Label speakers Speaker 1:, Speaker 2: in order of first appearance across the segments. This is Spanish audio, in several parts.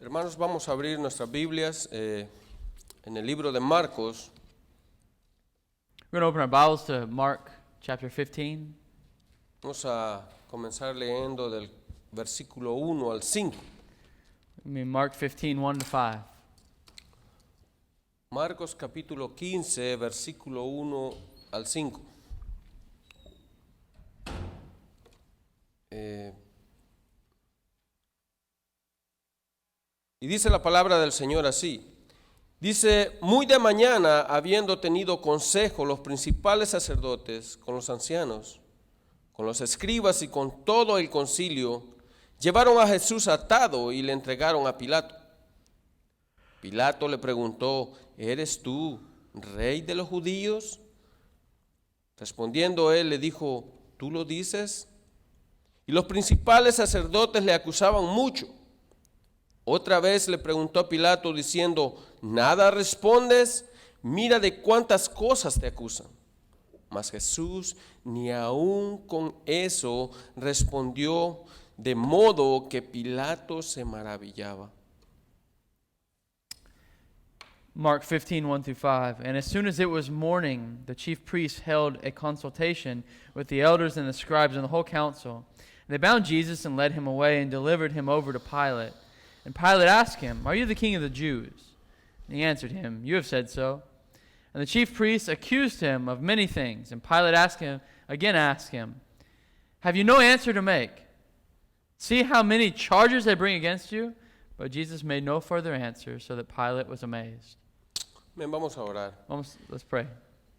Speaker 1: Hermanos, vamos a abrir nuestras Biblias en el libro de Marcos.
Speaker 2: We're going to open our Bibles to Mark chapter 15.
Speaker 1: Vamos a comenzar leyendo del versículo 1 al 5.
Speaker 2: Mark 15, 1 to 5.
Speaker 1: Marcos capítulo 15, versículo 1 al 5. Y dice la palabra del Señor así. Dice, muy de mañana, habiendo tenido consejo los principales sacerdotes con los ancianos, con los escribas y con todo el concilio, llevaron a Jesús atado y le entregaron a Pilato. Pilato le preguntó, ¿eres tú rey de los judíos? Respondiendo él, le dijo, ¿tú lo dices? Y los principales sacerdotes le acusaban mucho. Otra vez le preguntó a Pilato diciendo, ¿nada respondes? Mira de cuántas cosas te acusan. Mas Jesús ni aun con eso respondió, de modo que Pilato se maravillaba.
Speaker 2: Mark 15, 1 through 5. And as soon as it was morning, the chief priests held a consultation with the elders and the scribes and the whole council. And they bound Jesus and led him away and delivered him over to Pilate. And Pilate asked him, "Are you the king of the Jews?" And he answered him, "You have said so." And the chief priests accused him of many things. And Pilate asked him, "Have you no answer to make? See how many charges they bring against you?" But Jesus made no further answer, so that Pilate was amazed.
Speaker 1: Bien, vamos a orar.
Speaker 2: Let's pray.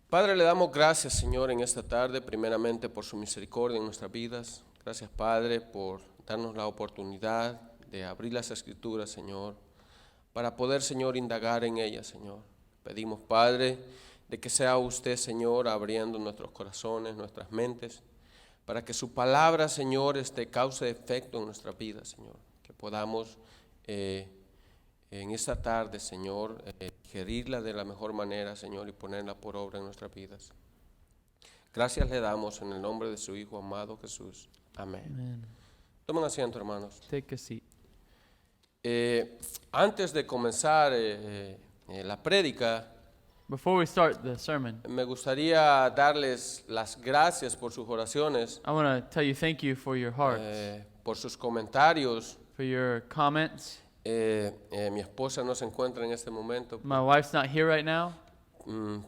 Speaker 1: Padre, le damos gracias, Señor, en esta tarde, primeramente por su misericordia en nuestras vidas. Gracias, Padre, por darnos la oportunidad de abrir las Escrituras, Señor, para poder, Señor, indagar en ellas, Señor. Pedimos, Padre, de que sea usted, Señor, abriendo nuestros corazones, nuestras mentes, para que su palabra, Señor, cause efecto en nuestras vidas, Señor. Que podamos en esta tarde, Señor, digerirla de la mejor manera, Señor, y ponerla por obra en nuestras vidas. Gracias le damos en el nombre de su Hijo amado Jesús. Amén.
Speaker 2: Amen.
Speaker 1: Tomen asiento, hermanos.
Speaker 2: Take a seat.
Speaker 1: Antes de comenzar la prédica,
Speaker 2: Before we start the sermon,
Speaker 1: me gustaría darles las gracias por sus oraciones,
Speaker 2: I want to tell you thank you for your hearts,
Speaker 1: por sus comentarios.
Speaker 2: for your comments.
Speaker 1: Mi esposa no se encuentra en este momento
Speaker 2: My wife's not here right now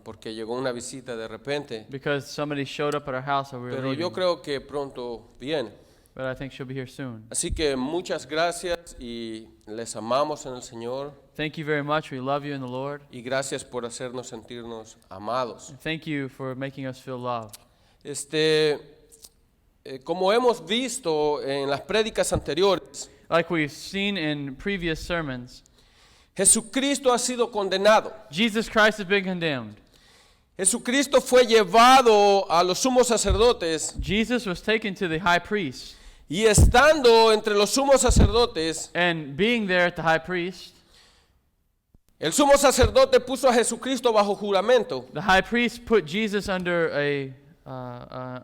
Speaker 1: porque llegó una visita de repente,
Speaker 2: because somebody showed up at our house while we were
Speaker 1: pero yo
Speaker 2: leaving.
Speaker 1: creo que pronto viene.
Speaker 2: But I think she'll be here soon.
Speaker 1: Así que muchas gracias y les amamos en el Señor
Speaker 2: Thank you very much. We love you in the Lord.
Speaker 1: y gracias por hacernos sentirnos amados.
Speaker 2: And thank you for making us feel loved.
Speaker 1: Como hemos visto en las prédicas anteriores,
Speaker 2: Like we've seen in previous sermons,
Speaker 1: Jesucristo ha sido condenado.
Speaker 2: Jesus Christ has been condemned.
Speaker 1: Jesucristo fue llevado a los sumos sacerdotes
Speaker 2: Jesus was taken to the high priest.
Speaker 1: y estando entre los sumos sacerdotes,
Speaker 2: And being there at the high priest,
Speaker 1: el sumo sacerdote puso a Jesucristo bajo juramento.
Speaker 2: the high priest put Jesus under a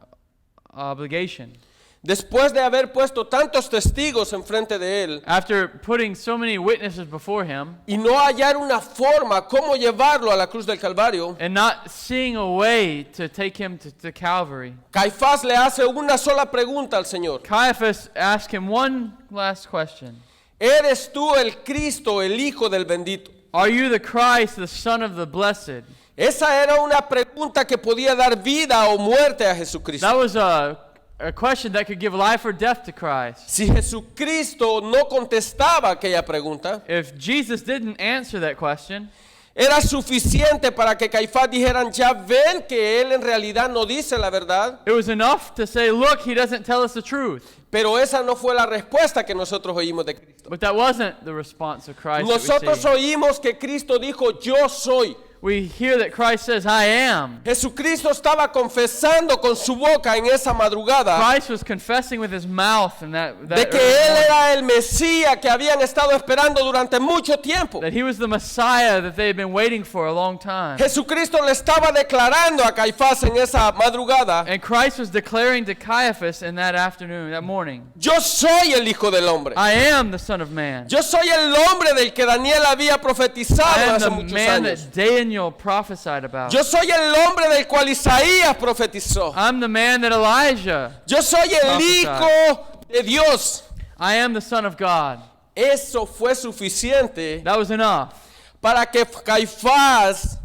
Speaker 2: obligation.
Speaker 1: Después de haber puesto tantos testigos enfrente de él
Speaker 2: After putting so many witnesses before him
Speaker 1: y no hallar una forma cómo llevarlo a la cruz del Calvario,
Speaker 2: and not seeing a way to take him to Calvary,
Speaker 1: Caifás le hace una sola pregunta al Señor.
Speaker 2: Caiaphas asked him one last question.
Speaker 1: ¿Eres tú el Cristo, el Hijo del bendito?
Speaker 2: Are you the Christ, the Son of the Blessed?
Speaker 1: Esa era una pregunta que podía dar vida o muerte a Jesucristo.
Speaker 2: That was a question that could give life or death to Christ.
Speaker 1: Si Jesucristo no contestaba aquella pregunta,
Speaker 2: If Jesus didn't answer that question,
Speaker 1: era suficiente para que Caifás dijeran, ya ven que él en realidad no dice la verdad.
Speaker 2: it was enough to say, look, he doesn't tell us the truth.
Speaker 1: Pero esa no fue la respuesta que nosotros oímos de Cristo.
Speaker 2: But that wasn't the response of Christ that we
Speaker 1: Nosotros
Speaker 2: see.
Speaker 1: oímos que Cristo dijo, yo soy.
Speaker 2: we hear that Christ says, I am.
Speaker 1: Jesucristo estaba confesando con su boca en esa madrugada
Speaker 2: Christ was confessing with his mouth in that
Speaker 1: de que
Speaker 2: early
Speaker 1: Él
Speaker 2: morning,
Speaker 1: era el Mesías que habían estado esperando durante mucho tiempo.
Speaker 2: that he was the Messiah that they had been waiting for a long time.
Speaker 1: Jesucristo le estaba declarando a Caifás en esa madrugada:
Speaker 2: And Christ was declaring to Caiaphas in that afternoon, that morning,
Speaker 1: yo soy el Hijo del Hombre.
Speaker 2: I am the Son of Man.
Speaker 1: Yo soy el hombre del que Daniel había
Speaker 2: I
Speaker 1: profetizado
Speaker 2: am
Speaker 1: hace
Speaker 2: the
Speaker 1: muchos
Speaker 2: man
Speaker 1: años.
Speaker 2: that Daniel prophesied about.
Speaker 1: Yo soy el hombre del cual Isaías profetizó.
Speaker 2: I'm the man that Elijah.
Speaker 1: Yo soy el
Speaker 2: Prophesied.
Speaker 1: Hijo de Dios.
Speaker 2: I am the Son of God.
Speaker 1: Eso fue suficiente
Speaker 2: That was enough.
Speaker 1: para que Caifás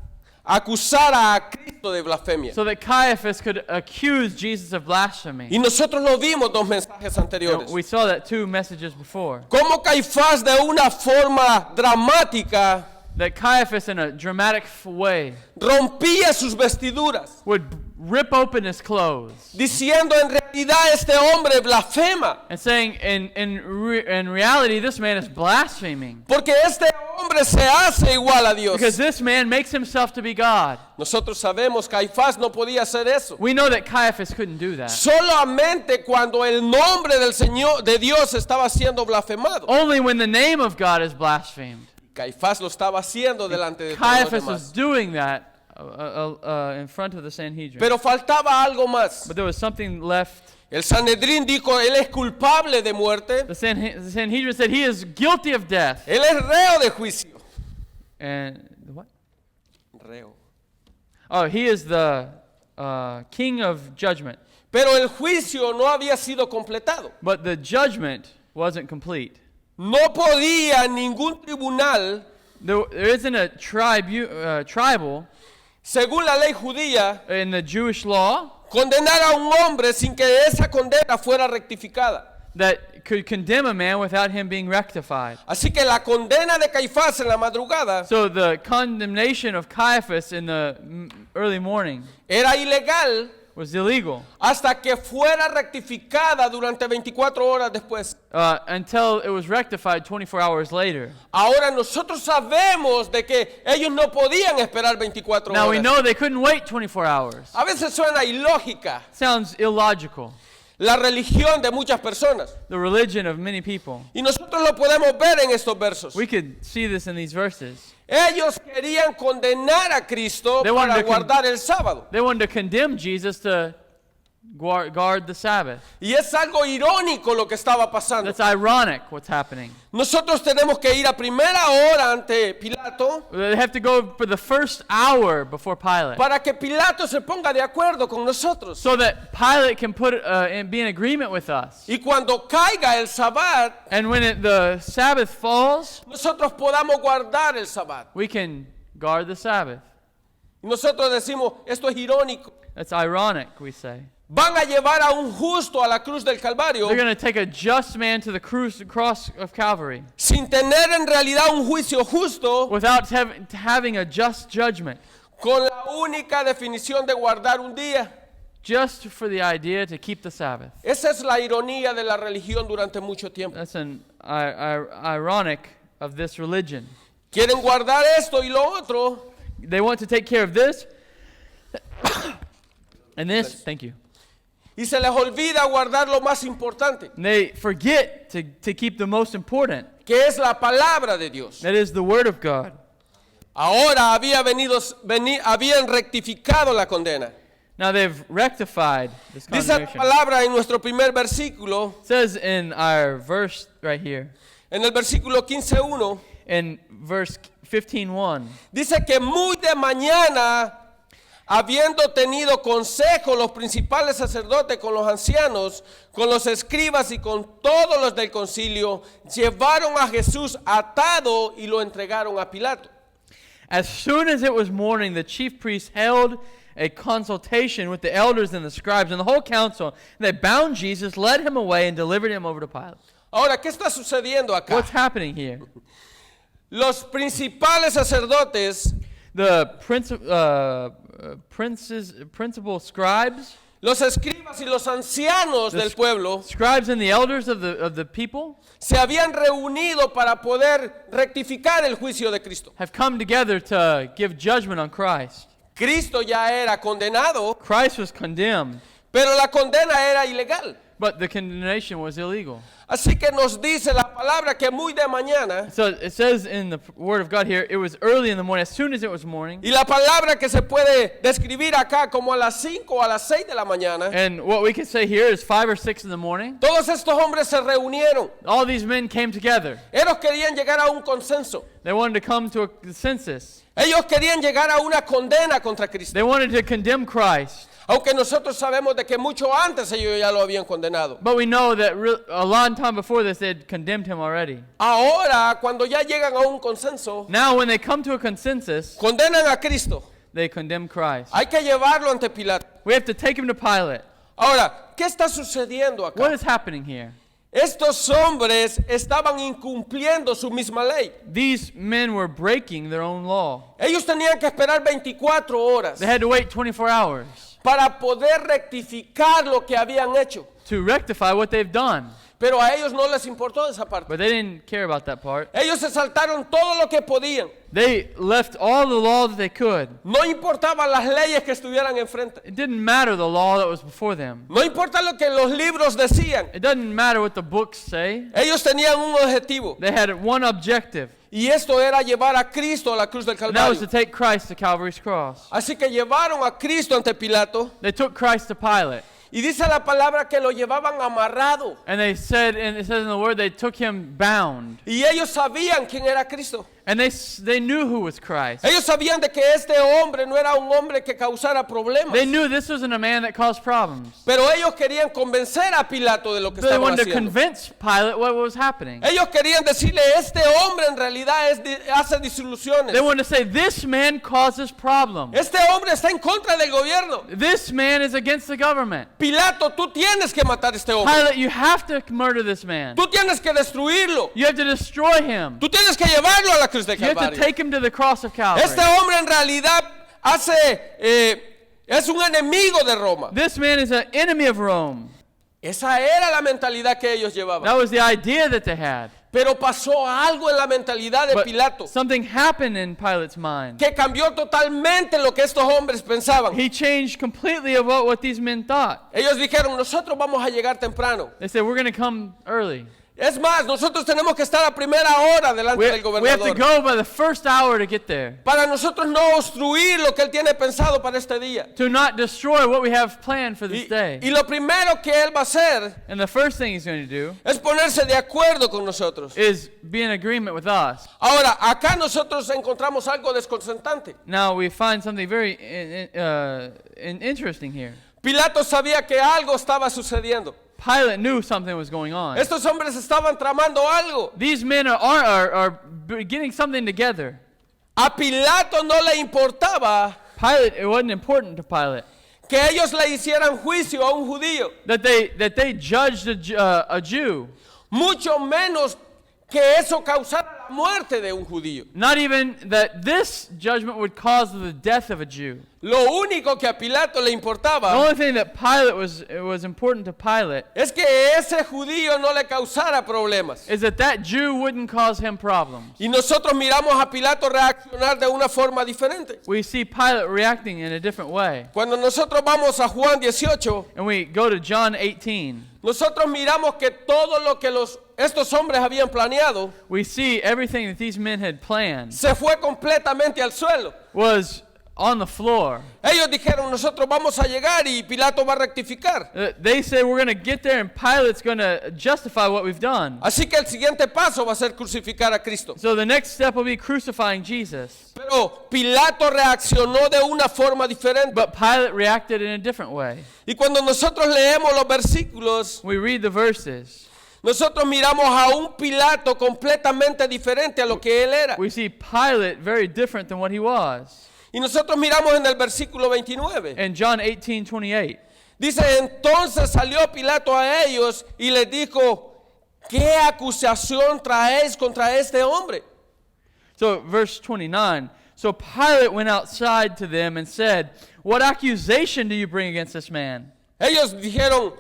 Speaker 1: acusara a Cristo de blasfemia.
Speaker 2: So that Caiaphas could accuse Jesus of blasphemy.
Speaker 1: Y nosotros lo vimos dos mensajes anteriores.
Speaker 2: We saw that 2 messages before.
Speaker 1: Cómo Caifás de una forma dramática
Speaker 2: That Caiaphas, in a dramatic way,
Speaker 1: rompía sus vestiduras,
Speaker 2: would rip open his clothes
Speaker 1: diciendo: en realidad este hombre blasfema,
Speaker 2: and saying, in reality, this man is blaspheming.
Speaker 1: porque este hombre se hace igual a Dios.
Speaker 2: Because this man makes himself to be God.
Speaker 1: Nosotros sabemos que Caifás no podía hacer eso.
Speaker 2: We know that Caiaphas couldn't do that.
Speaker 1: Solamente cuando el nombre del Señor, de Dios, estaba siendo blasfemado.
Speaker 2: Only when the name of God is blasphemed.
Speaker 1: Caifás lo estaba haciendo delante de todos los
Speaker 2: Caiaphas was
Speaker 1: demás.
Speaker 2: doing that in front of the Sanhedrin.
Speaker 1: Pero faltaba algo más.
Speaker 2: But there was something left.
Speaker 1: El Sanedrín dijo: él es culpable de muerte,
Speaker 2: The Sanhedrin said he is guilty of death.
Speaker 1: él es reo de juicio.
Speaker 2: And what?
Speaker 1: Reo.
Speaker 2: Oh, he is the king of judgment.
Speaker 1: Pero el juicio no había sido completado.
Speaker 2: But the judgment wasn't complete.
Speaker 1: No podía ningún tribunal,
Speaker 2: There isn't a tribal
Speaker 1: según la ley judía,
Speaker 2: in the Jewish law
Speaker 1: condenar a un hombre sin que esa condena fuera rectificada.
Speaker 2: that could condemn a man without him being rectified.
Speaker 1: Así que la condena de Caifás en la madrugada
Speaker 2: So the condemnation of Caiaphas in the early morning
Speaker 1: era ilegal
Speaker 2: was illegal
Speaker 1: hasta que fuera rectificada durante 24 horas después.
Speaker 2: until it was rectified 24 hours later.
Speaker 1: Ahora nosotros sabemos de que ellos no podían esperar 24
Speaker 2: Now we
Speaker 1: horas.
Speaker 2: know they couldn't wait 24 hours.
Speaker 1: A veces suena ilógica
Speaker 2: Sounds illogical.
Speaker 1: la religión de muchas personas.
Speaker 2: The religion of many people.
Speaker 1: Y nosotros lo podemos ver en estos versos.
Speaker 2: We could see this in these verses.
Speaker 1: Ellos querían condenar a Cristo
Speaker 2: They wanted
Speaker 1: para
Speaker 2: to con-
Speaker 1: guardar el sábado.
Speaker 2: They wanted to condemn Jesus to guard the Sabbath.
Speaker 1: Y es algo irónico lo que estaba pasando.
Speaker 2: That's ironic what's happening.
Speaker 1: Nosotros tenemos que ir a primera hora ante Pilato
Speaker 2: They have to go for the first hour before Pilate,
Speaker 1: para que Pilato se ponga de acuerdo con nosotros.
Speaker 2: so that Pilate can be in agreement with us.
Speaker 1: Y cuando caiga el sabbat,
Speaker 2: And when the Sabbath falls,
Speaker 1: nosotros podamos guardar el sabbat.
Speaker 2: we can guard the Sabbath.
Speaker 1: Y nosotros decimos: esto es irónico.
Speaker 2: That's ironic, we say.
Speaker 1: Van a llevar a un justo a la cruz del Calvario
Speaker 2: They're going to take a just man to the cross of Calvary
Speaker 1: sin tener en realidad un juicio justo,
Speaker 2: without having a just judgment,
Speaker 1: con la única definición de guardar un día.
Speaker 2: just for the idea to keep the Sabbath.
Speaker 1: Esa es la ironía de la religión durante mucho tiempo.
Speaker 2: That's an ironic of this religion.
Speaker 1: Quieren guardar esto y lo otro,
Speaker 2: They want to take care of this and this. Thank you.
Speaker 1: y se les olvida guardar lo más importante,
Speaker 2: And they forget to keep the most important.
Speaker 1: que es la palabra de Dios.
Speaker 2: That is the Word of God.
Speaker 1: Ahora habían rectificado la condena.
Speaker 2: Now they've rectified this
Speaker 1: Dice la
Speaker 2: condemnation.
Speaker 1: palabra en nuestro primer versículo,
Speaker 2: It says in our verse right here,
Speaker 1: en el versículo 15:1,
Speaker 2: in verse 15:1,
Speaker 1: dice que muy de mañana, habiendo tenido consejo los principales sacerdotes con los ancianos, con los escribas y con todos los del concilio, llevaron a Jesús atado y lo entregaron a Pilato.
Speaker 2: as soon as it was morning, the chief priests held a consultation with the elders and the scribes and the whole council. They bound Jesus, led him away, and delivered him over to Pilate.
Speaker 1: Ahora, ¿qué está sucediendo acá?
Speaker 2: What's happening here?
Speaker 1: Los principales sacerdotes
Speaker 2: The principal scribes
Speaker 1: Los escribas y los ancianos del pueblo
Speaker 2: Scribes and the elders of the people
Speaker 1: se habían reunido para poder rectificar el juicio de Cristo.
Speaker 2: have come together to give judgment on Christ.
Speaker 1: Cristo ya era condenado,
Speaker 2: Christ was condemned,
Speaker 1: pero la condena era ilegal.
Speaker 2: but the condemnation was illegal.
Speaker 1: Así que nos dice la palabra que muy de mañana,
Speaker 2: So it says in the Word of God here, it was early in the morning, as soon as it was morning.
Speaker 1: y la palabra que se puede describir acá como a las 5 o a las 6 de la mañana,
Speaker 2: And what we can say here is 5 or 6 in the morning.
Speaker 1: todos estos hombres se reunieron.
Speaker 2: All these men came together.
Speaker 1: Ellos querían llegar a un consenso.
Speaker 2: They wanted to come to a consensus.
Speaker 1: Ellos querían llegar a una condena contra Cristo.
Speaker 2: They wanted to condemn Christ.
Speaker 1: Aunque nosotros sabemos de que mucho antes ellos ya lo habían condenado.
Speaker 2: But we know that a long time before this, they had condemned him already.
Speaker 1: Ahora, cuando ya llegan a un consenso,
Speaker 2: Now, when they come to a consensus,
Speaker 1: condenan a Cristo.
Speaker 2: they condemn Christ.
Speaker 1: Hay que llevarlo ante Pilato.
Speaker 2: We have to take him to Pilate.
Speaker 1: Ahora, ¿qué está sucediendo
Speaker 2: What
Speaker 1: acá?
Speaker 2: is happening here?
Speaker 1: Estos hombres estaban incumpliendo su misma ley.
Speaker 2: These men were breaking their own law.
Speaker 1: Ellos tenían que esperar 24 horas
Speaker 2: They had to wait 24 hours
Speaker 1: para poder rectificar lo que habían hecho.
Speaker 2: to rectify what they've done.
Speaker 1: Pero a ellos no les importó esa parte.
Speaker 2: But they didn't care about that part.
Speaker 1: Ellos se saltaron todo lo que podían.
Speaker 2: They left all the law that they could.
Speaker 1: No importaban las leyes que estuvieran enfrente.
Speaker 2: It didn't matter the law that was before them.
Speaker 1: No importa lo que los libros decían.
Speaker 2: It doesn't matter what the books say.
Speaker 1: Ellos tenían un objetivo.
Speaker 2: They had one objective,
Speaker 1: Y esto era llevar a Cristo a la cruz del
Speaker 2: and that was to
Speaker 1: Calvario.
Speaker 2: take Christ to Calvary's cross.
Speaker 1: Así que llevaron a Cristo ante Pilato.
Speaker 2: They took Christ to Pilate.
Speaker 1: Y dice la palabra que lo llevaban amarrado.
Speaker 2: And they said, and it says in the word, they took him bound.
Speaker 1: Y ellos sabían quién era Cristo.
Speaker 2: And they knew who was Christ.
Speaker 1: Ellos sabían de que este hombre no era un hombre que causara problemas.
Speaker 2: They knew this wasn't a man that caused problems.
Speaker 1: Pero ellos querían convencer a Pilato de lo que
Speaker 2: They
Speaker 1: estaban
Speaker 2: wanted to
Speaker 1: haciendo.
Speaker 2: convince Pilate what was happening.
Speaker 1: Ellos querían decirle, este hombre en realidad hace disoluciones.
Speaker 2: They wanted to say, this man causes problems.
Speaker 1: Este hombre está en contra del gobierno.
Speaker 2: This man is against the government.
Speaker 1: Pilato, tú tienes que matar a este hombre.
Speaker 2: Pilate, you have to murder this man.
Speaker 1: Tú tienes que destruirlo.
Speaker 2: You have to destroy him.
Speaker 1: Tú tienes que llevarlo a la cruz de
Speaker 2: You have to
Speaker 1: Calvario.
Speaker 2: take him to the cross of Calvary.
Speaker 1: Este hombre en realidad es un enemigo de Roma.
Speaker 2: This man is an enemy of Rome.
Speaker 1: Esa era la mentalidad que ellos llevaban.
Speaker 2: That was the idea that they had.
Speaker 1: Pero pasó algo en la mentalidad de
Speaker 2: But
Speaker 1: Pilato
Speaker 2: something happened in Pilate's mind.
Speaker 1: que cambió totalmente lo que estos hombres pensaban.
Speaker 2: He changed completely about what these men thought.
Speaker 1: Ellos dijeron, nosotros vamos a llegar temprano.
Speaker 2: They said, we're going to come early.
Speaker 1: Es más, nosotros tenemos que estar a primera hora delante del
Speaker 2: We have to
Speaker 1: gobernador
Speaker 2: go by the first hour to get there.
Speaker 1: para nosotros no obstruir lo que él tiene pensado para este día.
Speaker 2: To not destroy what we have planned for this day.
Speaker 1: Y lo primero que él va a hacer
Speaker 2: And the first thing he's going to do
Speaker 1: es ponerse de acuerdo con nosotros.
Speaker 2: is be in agreement with us.
Speaker 1: Ahora, acá nosotros encontramos algo desconcertante.
Speaker 2: Now we find something very interesting here.
Speaker 1: Pilato sabía que algo estaba sucediendo.
Speaker 2: Pilate knew something was going on.
Speaker 1: Estos hombres estaban tramando algo.
Speaker 2: These men are getting something together.
Speaker 1: A Pilato no le importaba
Speaker 2: Pilate, it wasn't important to Pilate
Speaker 1: que ellos le hicieran juicio a un judío,
Speaker 2: that they judged a Jew.
Speaker 1: mucho menos que eso causara la muerte de un judío.
Speaker 2: Not even that this judgment would cause the death of a Jew.
Speaker 1: Lo único que a Pilato le
Speaker 2: The
Speaker 1: importaba
Speaker 2: only thing that Pilate was important to Pilate
Speaker 1: es que ese judío no le causara problemas.
Speaker 2: is that Jew wouldn't cause him problems.
Speaker 1: Y nosotros miramos a Pilato reaccionar de una forma diferente.
Speaker 2: We see Pilate reacting in a different way.
Speaker 1: Cuando nosotros vamos a Juan 18,
Speaker 2: And we go to John 18.
Speaker 1: nosotros miramos que todo lo que estos hombres habían planeado
Speaker 2: We see everything that these men had planned
Speaker 1: se fue completamente al suelo.
Speaker 2: was on the floor.
Speaker 1: Ellos dijeron, nosotros vamos a llegar y Pilato va a rectificar.
Speaker 2: They say we're going to get there and Pilate's going to justify what we've done.
Speaker 1: Así que el siguiente paso va a ser crucificar a Cristo.
Speaker 2: So the next step will be crucifying Jesus.
Speaker 1: Pero Pilato reaccionó de una forma diferente.
Speaker 2: But Pilate reacted in a different way.
Speaker 1: Y cuando nosotros leemos los versículos,
Speaker 2: We read the verses.
Speaker 1: nosotros miramos a un Pilato completamente diferente a lo que él era.
Speaker 2: We see Pilate very different than what he was.
Speaker 1: Y nosotros miramos en el versículo 29.
Speaker 2: In John 18:28,
Speaker 1: Dice, entonces salió Pilato a ellos y les dijo, ¿qué acusación traéis contra este hombre?
Speaker 2: so verse 29, so Pilate went outside to them and said, what accusation do you bring against this man?
Speaker 1: Ellos dijeron,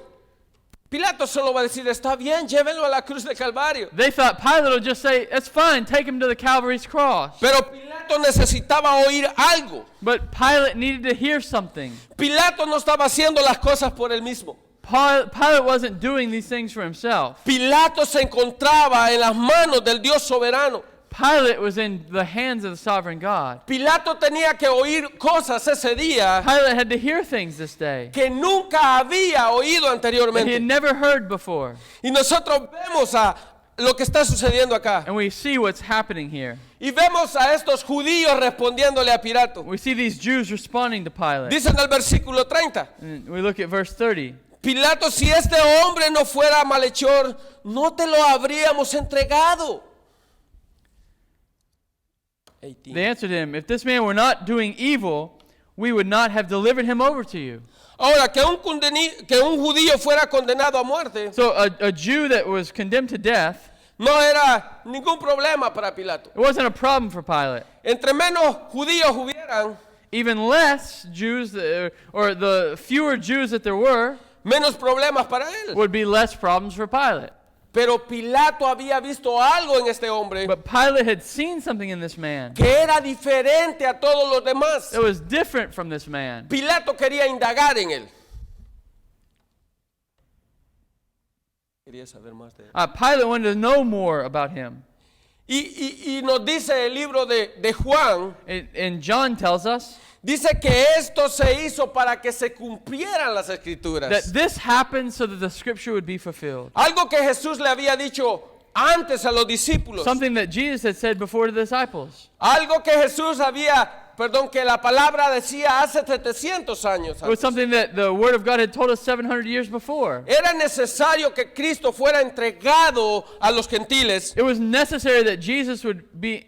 Speaker 1: Pilato solo va a decir, está bien, llévenlo a la cruz de Calvario.
Speaker 2: They thought Pilate would just say, it's fine, take him to the Calvary's cross.
Speaker 1: Pero Pilato necesitaba oír algo.
Speaker 2: But Pilate needed to hear something.
Speaker 1: Pilato no estaba haciendo las cosas por él mismo.
Speaker 2: Pilate wasn't doing these things for himself.
Speaker 1: Pilato se encontraba en las manos del Dios soberano.
Speaker 2: Pilate was in the hands of the sovereign God.
Speaker 1: Pilato tenía que oír cosas ese día
Speaker 2: Pilate had to hear things this day
Speaker 1: que nunca había oído
Speaker 2: that he had
Speaker 1: anteriormente.
Speaker 2: never heard before.
Speaker 1: Y nosotros vemos a lo que está sucediendo acá.
Speaker 2: And we see what's happening here.
Speaker 1: Y vemos a estos judíos respondiéndole a Pilato.
Speaker 2: We see these Jews responding to Pilate.
Speaker 1: Dice en el versículo 30.
Speaker 2: And we look at verse 30.
Speaker 1: Pilato, si este hombre no fuera malhechor, no te lo habríamos entregado.
Speaker 2: They answered him, if this man were not doing evil, we would not have delivered him over to you.
Speaker 1: Ahora, que un judío fuera condenado a muerte
Speaker 2: So a Jew that was condemned to death,
Speaker 1: no era ningún problema para Pilato.
Speaker 2: it wasn't a problem for Pilate.
Speaker 1: Entre menos judíos hubieran,
Speaker 2: Even less Jews, or the fewer Jews that there were,
Speaker 1: menos problemas para él.
Speaker 2: would be less problems for Pilate.
Speaker 1: Pero Pilato había visto algo en este hombre
Speaker 2: But Pilate had seen something in this man
Speaker 1: que era diferente a todos los demás.
Speaker 2: that was different from this man.
Speaker 1: Pilato quería indagar en él. Quería saber más de él.
Speaker 2: Pilate wanted to know more about him.
Speaker 1: Y nos dice el libro de Juan,
Speaker 2: And John tells us
Speaker 1: dice que esto se hizo para que se cumplieran las
Speaker 2: that
Speaker 1: escrituras.
Speaker 2: this happened so that the scripture would be fulfilled.
Speaker 1: Algo que Jesús le había dicho antes a los discípulos.
Speaker 2: Something that Jesus had said before to the disciples.
Speaker 1: Algo que Jesús que la palabra decía hace 700 años.
Speaker 2: It was
Speaker 1: antes.
Speaker 2: something that the Word of God had told us 700 years before.
Speaker 1: Era necesario que Cristo fuera entregado a los gentiles
Speaker 2: It was necessary that Jesus would be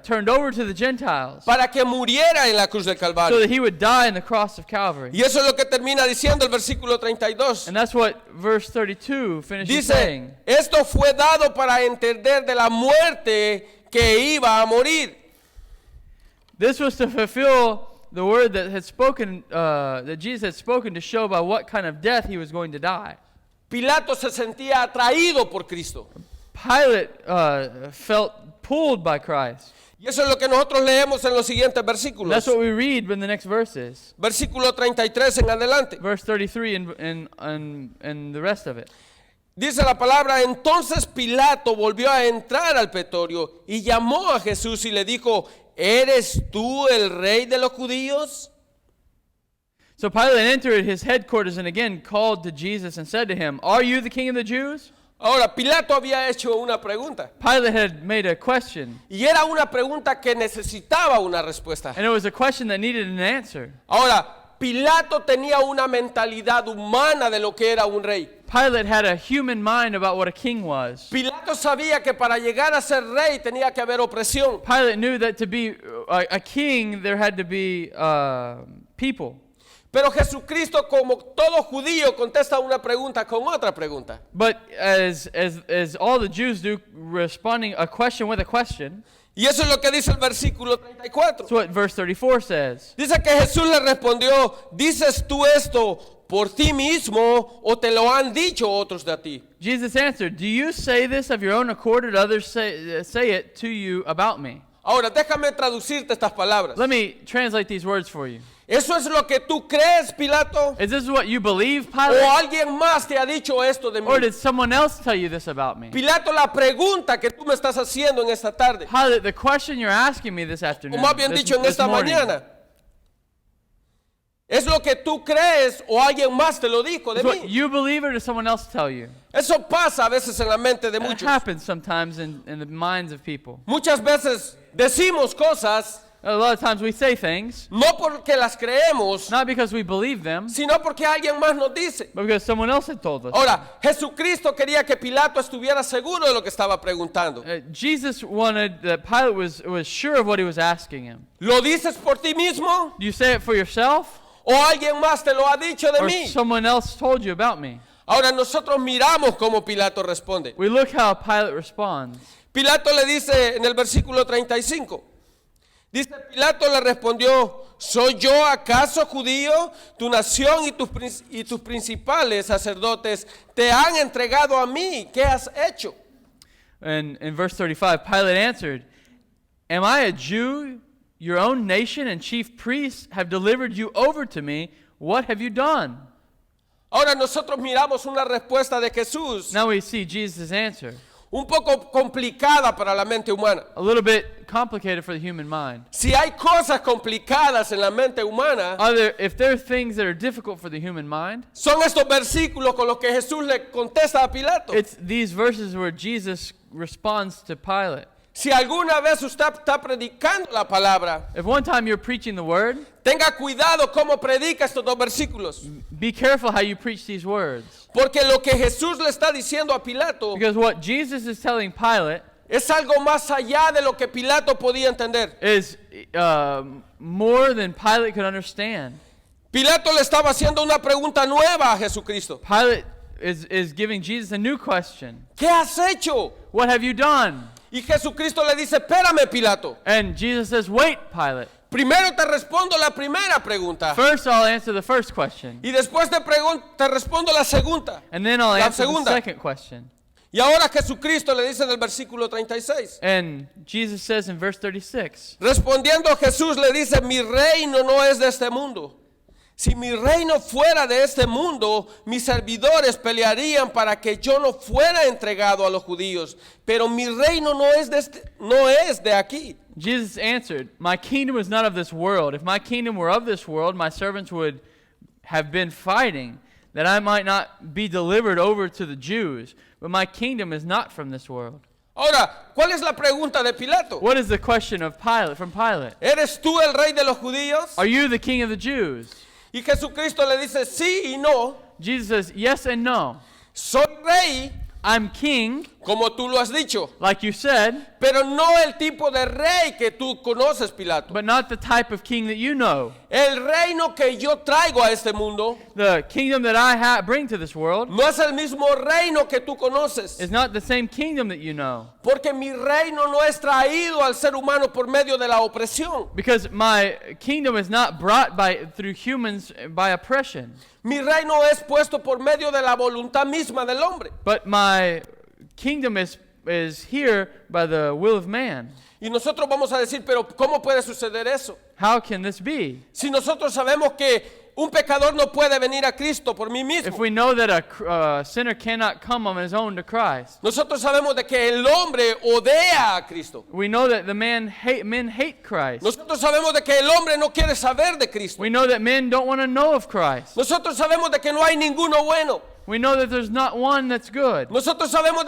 Speaker 2: turned over to the Gentiles
Speaker 1: para que muriera en la cruz del
Speaker 2: so
Speaker 1: Calvario.
Speaker 2: that he would die in the cross of Calvary.
Speaker 1: Y eso es lo que termina diciendo el versículo 32.
Speaker 2: And that's what verse 32 finishes
Speaker 1: Dice,
Speaker 2: saying.
Speaker 1: esto fue dado para entender de la muerte que iba a morir.
Speaker 2: This was to fulfill the word that had spoken, that Jesus had spoken to show by what kind of death he was going to die.
Speaker 1: Pilato se sentía atraído por Cristo.
Speaker 2: Pilate felt pulled by Christ.
Speaker 1: Y eso es lo que nosotros leemos en los siguientes
Speaker 2: And
Speaker 1: versículos.
Speaker 2: that's what we read in the next verses.
Speaker 1: Versículo 33 en adelante.
Speaker 2: Verse 33 and the rest of it.
Speaker 1: Dice la palabra, entonces Pilato volvió a entrar al pretorio y llamó a Jesús y le dijo, ¿eres tú el rey de los judíos?
Speaker 2: So Pilate entered his headquarters and again called to Jesus and said to him, are you the king of the Jews?
Speaker 1: Ahora, Pilato había hecho una pregunta.
Speaker 2: Pilate had made a question,
Speaker 1: Y era una pregunta que necesitaba una respuesta.
Speaker 2: and it was a question that needed an answer.
Speaker 1: Ahora, Pilato tenía una mentalidad humana de lo que era un rey.
Speaker 2: Pilate had a human mind about what a king was.
Speaker 1: Pilato sabía que para llegar a ser rey tenía que haber opresión.
Speaker 2: Pilate knew that to be a king, there had to be people.
Speaker 1: Pero Jesucristo, como todo judío, contesta una pregunta con otra pregunta.
Speaker 2: But as all the Jews do, responding a question with a question,
Speaker 1: Y eso es lo que dice el versículo 34.
Speaker 2: that's what verse 34 says.
Speaker 1: Dice que Jesús le respondió, ¿dices tú esto por ti mismo o te lo han dicho otros de ti?
Speaker 2: Jesus answered, do you say this of your own accord, or did others say it to you about me?
Speaker 1: Ahora, déjame traducirte estas palabras.
Speaker 2: Let me translate these words for you.
Speaker 1: ¿Eso es lo que tú crees, Pilato?
Speaker 2: Is this what you believe,
Speaker 1: ¿O
Speaker 2: Pilate?
Speaker 1: alguien más te ha dicho esto de
Speaker 2: Or
Speaker 1: mí?
Speaker 2: did someone else tell you this about me?
Speaker 1: Pilato, la pregunta que tú me estás haciendo en esta tarde,
Speaker 2: Pilate, the question you're asking me this
Speaker 1: o
Speaker 2: afternoon,
Speaker 1: más bien dicho en esta
Speaker 2: morning,
Speaker 1: mañana, ¿es lo que tú crees o alguien más te lo dijo de
Speaker 2: is what
Speaker 1: mí?
Speaker 2: you believe, or does someone else tell you?
Speaker 1: Eso pasa a veces en la mente de
Speaker 2: It
Speaker 1: muchos.
Speaker 2: happens sometimes in the minds of people.
Speaker 1: Muchas veces decimos cosas
Speaker 2: A lot of times we say things,
Speaker 1: no porque las creemos,
Speaker 2: not because we believe them,
Speaker 1: sino porque alguien más nos dice.
Speaker 2: but because someone else had told us.
Speaker 1: Ahora, Jesucristo quería que Pilato estuviera seguro de lo que estaba preguntando.
Speaker 2: Jesus wanted that Pilate was sure of what he was asking him.
Speaker 1: ¿Lo dices por ti mismo
Speaker 2: Do you say it for yourself,
Speaker 1: o alguien más te lo ha dicho de
Speaker 2: or
Speaker 1: mí?
Speaker 2: someone else told you about me?
Speaker 1: Ahora nosotros miramos cómo Pilato responde.
Speaker 2: We look how Pilate responds.
Speaker 1: Pilato le dice en el versículo 35, Dice Pilato le respondió, ¿soy yo acaso judío? Tu nación y tus principales sacerdotes te han entregado a mí. ¿Qué has hecho?
Speaker 2: And in verse 35, Pilate answered, am I a Jew? Your own nation and chief priests have delivered you over to me. What have you done?
Speaker 1: Ahora nosotros miramos una respuesta de Jesús
Speaker 2: Now we see Jesus' answer.
Speaker 1: un poco complicada para la mente humana.
Speaker 2: A little bit complicated for the human mind.
Speaker 1: Si hay cosas complicadas en la mente humana,
Speaker 2: If there are things that are difficult for the human mind,
Speaker 1: son estos versículos con los que Jesús le contesta a Pilato.
Speaker 2: it's these verses where Jesus responds to Pilate.
Speaker 1: Si alguna vez usted está predicando la palabra,
Speaker 2: If one time you're preaching the word,
Speaker 1: tenga cuidado cómo predica estos dos versículos.
Speaker 2: be careful how you preach these words.
Speaker 1: Porque lo que Jesús le está diciendo a Pilato
Speaker 2: Because what Jesus is telling Pilate
Speaker 1: es algo más allá de lo que Pilato podía entender.
Speaker 2: is more than Pilate could understand.
Speaker 1: Pilato le estaba haciendo una pregunta nueva a Jesucristo.
Speaker 2: Pilate is giving Jesus a new question.
Speaker 1: ¿Qué has hecho?
Speaker 2: What have you done?
Speaker 1: Y Jesucristo le dice, espérame, Pilato.
Speaker 2: And Jesus says, wait, Pilate.
Speaker 1: Primero te respondo la primera pregunta.
Speaker 2: First I'll answer the first question.
Speaker 1: Y después te respondo la segunda.
Speaker 2: And then I'll
Speaker 1: La
Speaker 2: answer the
Speaker 1: segunda.
Speaker 2: second question.
Speaker 1: Y ahora Jesucristo le dice en el versículo 36.
Speaker 2: And Jesus says in verse 36,
Speaker 1: Respondiendo Jesús le dice, mi reino no es de este mundo. Si mi reino fuera de este mundo, mis servidores pelearían para que yo no fuera entregado a los judíos. Pero mi reino no es de aquí.
Speaker 2: Jesus answered, my kingdom is not of this world. If my kingdom were of this world, my servants would have been fighting, that I might not be delivered over to the Jews. But my kingdom is not from this world.
Speaker 1: Ahora, ¿cuál es la pregunta de Pilato?
Speaker 2: What is the question of Pilate, from Pilate?
Speaker 1: ¿Eres tú el rey de los judíos?
Speaker 2: Are you the king of the Jews?
Speaker 1: Y Jesucristo le dice, sí y no.
Speaker 2: Jesus says, yes and no.
Speaker 1: Soy rey,
Speaker 2: I'm king,
Speaker 1: como tú lo has dicho,
Speaker 2: like you said,
Speaker 1: pero no el tipo de rey que tú conoces, Pilato.
Speaker 2: but not the type of king that you know.
Speaker 1: El reino que yo traigo a este mundo
Speaker 2: The kingdom that I bring to this world
Speaker 1: no es el mismo reino que tú conoces.
Speaker 2: is not the same kingdom that you know.
Speaker 1: Porque mi reino no es traído al ser humano por medio de la opresión.
Speaker 2: Because my kingdom is not brought through humans by oppression.
Speaker 1: Mi reino es puesto por medio de la voluntad misma del hombre.
Speaker 2: But my kingdom is here by the will of man.
Speaker 1: Y nosotros vamos a decir, pero ¿cómo puede suceder eso?
Speaker 2: How can this be?
Speaker 1: Si nosotros sabemos que un pecador no puede venir a Cristo por mí
Speaker 2: If
Speaker 1: mismo.
Speaker 2: we know that a sinner cannot come on his own to Christ,
Speaker 1: Nosotros sabemos de que el hombre odia a Cristo.
Speaker 2: we know that men hate Christ.
Speaker 1: Nosotros sabemos de que el hombre no quiere saber de Cristo.
Speaker 2: We know that men don't want to know of Christ.
Speaker 1: Nosotros sabemos de que no hay ninguno bueno.
Speaker 2: We know that there's not one that's good.
Speaker 1: Nosotros sabemos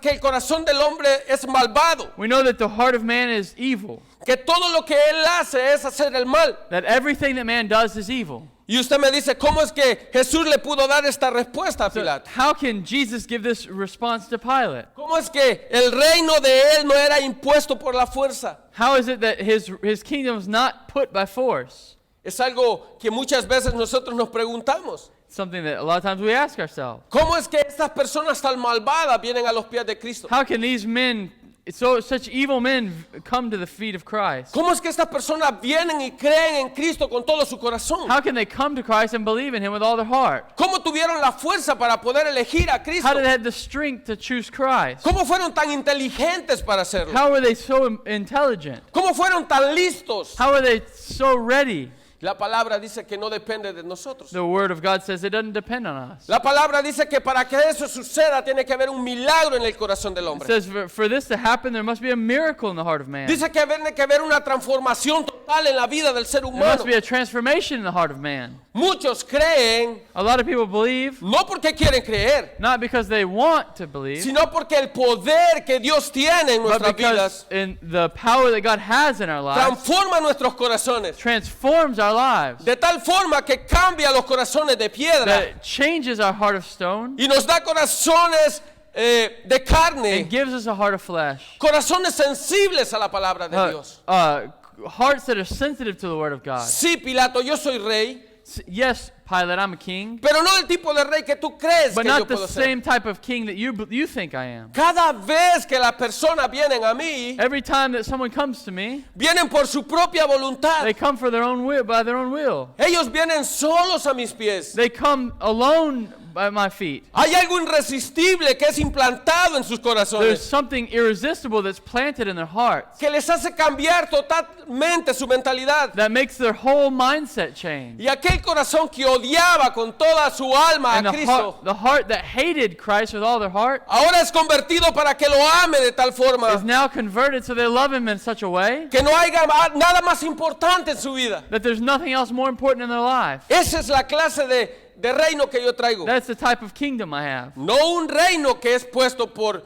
Speaker 1: que el corazón del hombre es malvado.
Speaker 2: We know that the heart of man is evil.
Speaker 1: Que todo lo que él hace es hacer el mal.
Speaker 2: That everything that man does is evil.
Speaker 1: Y usted me dice, ¿cómo es que Jesús le pudo dar esta respuesta a
Speaker 2: So
Speaker 1: Pilato?
Speaker 2: how can Jesus give this response to Pilate?
Speaker 1: ¿Cómo es que el reino de él no era impuesto por la fuerza?
Speaker 2: How is it that his kingdom is not put by force?
Speaker 1: Es algo que muchas veces nosotros nos preguntamos.
Speaker 2: Something that a lot of times we ask ourselves.
Speaker 1: ¿Cómo es que estas personas tan malvadas vienen a los pies de Cristo?
Speaker 2: How can these men, such evil men, come to the feet of Christ?
Speaker 1: ¿Cómo es que estas personas vienen y creen en Cristo con todo su corazón?
Speaker 2: How can they come to Christ and believe in Him with all their heart?
Speaker 1: ¿Cómo tuvieron la fuerza para poder elegir a Cristo?
Speaker 2: How did they have the strength to choose Christ?
Speaker 1: ¿Cómo fueron tan inteligentes para hacerlo?
Speaker 2: How were they so intelligent?
Speaker 1: ¿Cómo fueron tan listos?
Speaker 2: How are they so ready?
Speaker 1: La palabra dice que no depende de nosotros.
Speaker 2: The Word of God says it doesn't depend on us.
Speaker 1: La palabra dice que para que eso suceda tiene que haber un milagro en el corazón del
Speaker 2: It
Speaker 1: hombre.
Speaker 2: says for this to happen, there must be a miracle in the heart of man.
Speaker 1: Dice que tiene que haber una transformación total en la vida del ser
Speaker 2: There
Speaker 1: humano.
Speaker 2: must be a transformation in the heart of man.
Speaker 1: Muchos creen,
Speaker 2: A lot of people believe,
Speaker 1: no porque quieren creer,
Speaker 2: not because they want to believe,
Speaker 1: sino porque el poder que Dios tiene en
Speaker 2: but
Speaker 1: nuestras
Speaker 2: because
Speaker 1: vidas
Speaker 2: in the power that God has in our lives
Speaker 1: transforma nuestros corazones
Speaker 2: transforms our lives,
Speaker 1: de tal forma que cambia los corazones de
Speaker 2: that
Speaker 1: piedra
Speaker 2: it changes our heart of stone
Speaker 1: y nos da corazones de carne,
Speaker 2: and gives us a heart of flesh.
Speaker 1: corazones sensibles a la palabra de Dios.
Speaker 2: Hearts that are sensitive to the Word of God.
Speaker 1: Sí, Pilato, yo soy rey,
Speaker 2: Yes, Pilate, I'm a king,
Speaker 1: pero no el tipo de rey que tú crees
Speaker 2: but
Speaker 1: que yo
Speaker 2: not the
Speaker 1: puedo ser.
Speaker 2: same type of king that you think I am.
Speaker 1: Cada vez que las personas vienen a mí,
Speaker 2: Every time that someone comes to me,
Speaker 1: vienen por su propia voluntad.
Speaker 2: they come for their own will, by their own will.
Speaker 1: Ellos vienen solos a mis pies.
Speaker 2: They come alone at my feet.
Speaker 1: Hay algo irresistible que es implantado en sus
Speaker 2: There's
Speaker 1: corazones,
Speaker 2: something irresistible that's planted in their hearts
Speaker 1: que les hace cambiar totalmente su mentalidad.
Speaker 2: that makes their whole mindset change.
Speaker 1: Y aquel corazón que odiaba con toda su alma
Speaker 2: And
Speaker 1: a Cristo,
Speaker 2: the heart that hated Christ with all their heart
Speaker 1: ahora es convertido para que lo ame de tal
Speaker 2: is
Speaker 1: forma
Speaker 2: now converted so they love him in such a way
Speaker 1: que no haya nada más importante en su vida.
Speaker 2: that there's nothing else more important in their life.
Speaker 1: Esa es la clase de reino que yo traigo.
Speaker 2: That's the type of kingdom I have.
Speaker 1: No un reino que es puesto por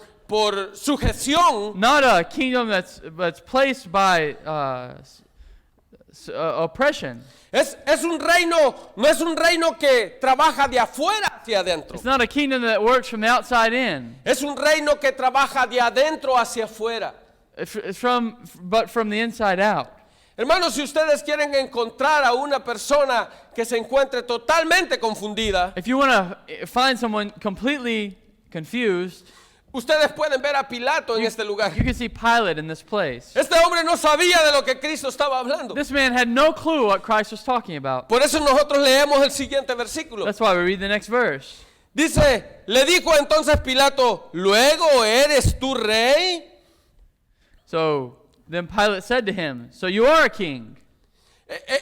Speaker 1: sujeción,
Speaker 2: Not a kingdom that's placed by oppression.
Speaker 1: es un reino, no es un reino que trabaja de afuera hacia adentro.
Speaker 2: It's not a kingdom that works from the outside in.
Speaker 1: Es un reino que trabaja de adentro hacia afuera.
Speaker 2: It's but from the inside out.
Speaker 1: Hermanos, si ustedes quieren encontrar a una persona que se encuentre totalmente confundida,
Speaker 2: If you want to find someone completely confused,
Speaker 1: ustedes pueden ver a Pilato en este lugar.
Speaker 2: you can see Pilate in this place.
Speaker 1: Este hombre no sabía de lo que Cristo estaba hablando.
Speaker 2: This man had no clue what Christ was talking about.
Speaker 1: Por eso nosotros leemos el siguiente versículo.
Speaker 2: That's why we read the next verse.
Speaker 1: Dice, le dijo entonces Pilato, ¿luego eres tú rey?
Speaker 2: So then Pilate said to him, "So you are a king?"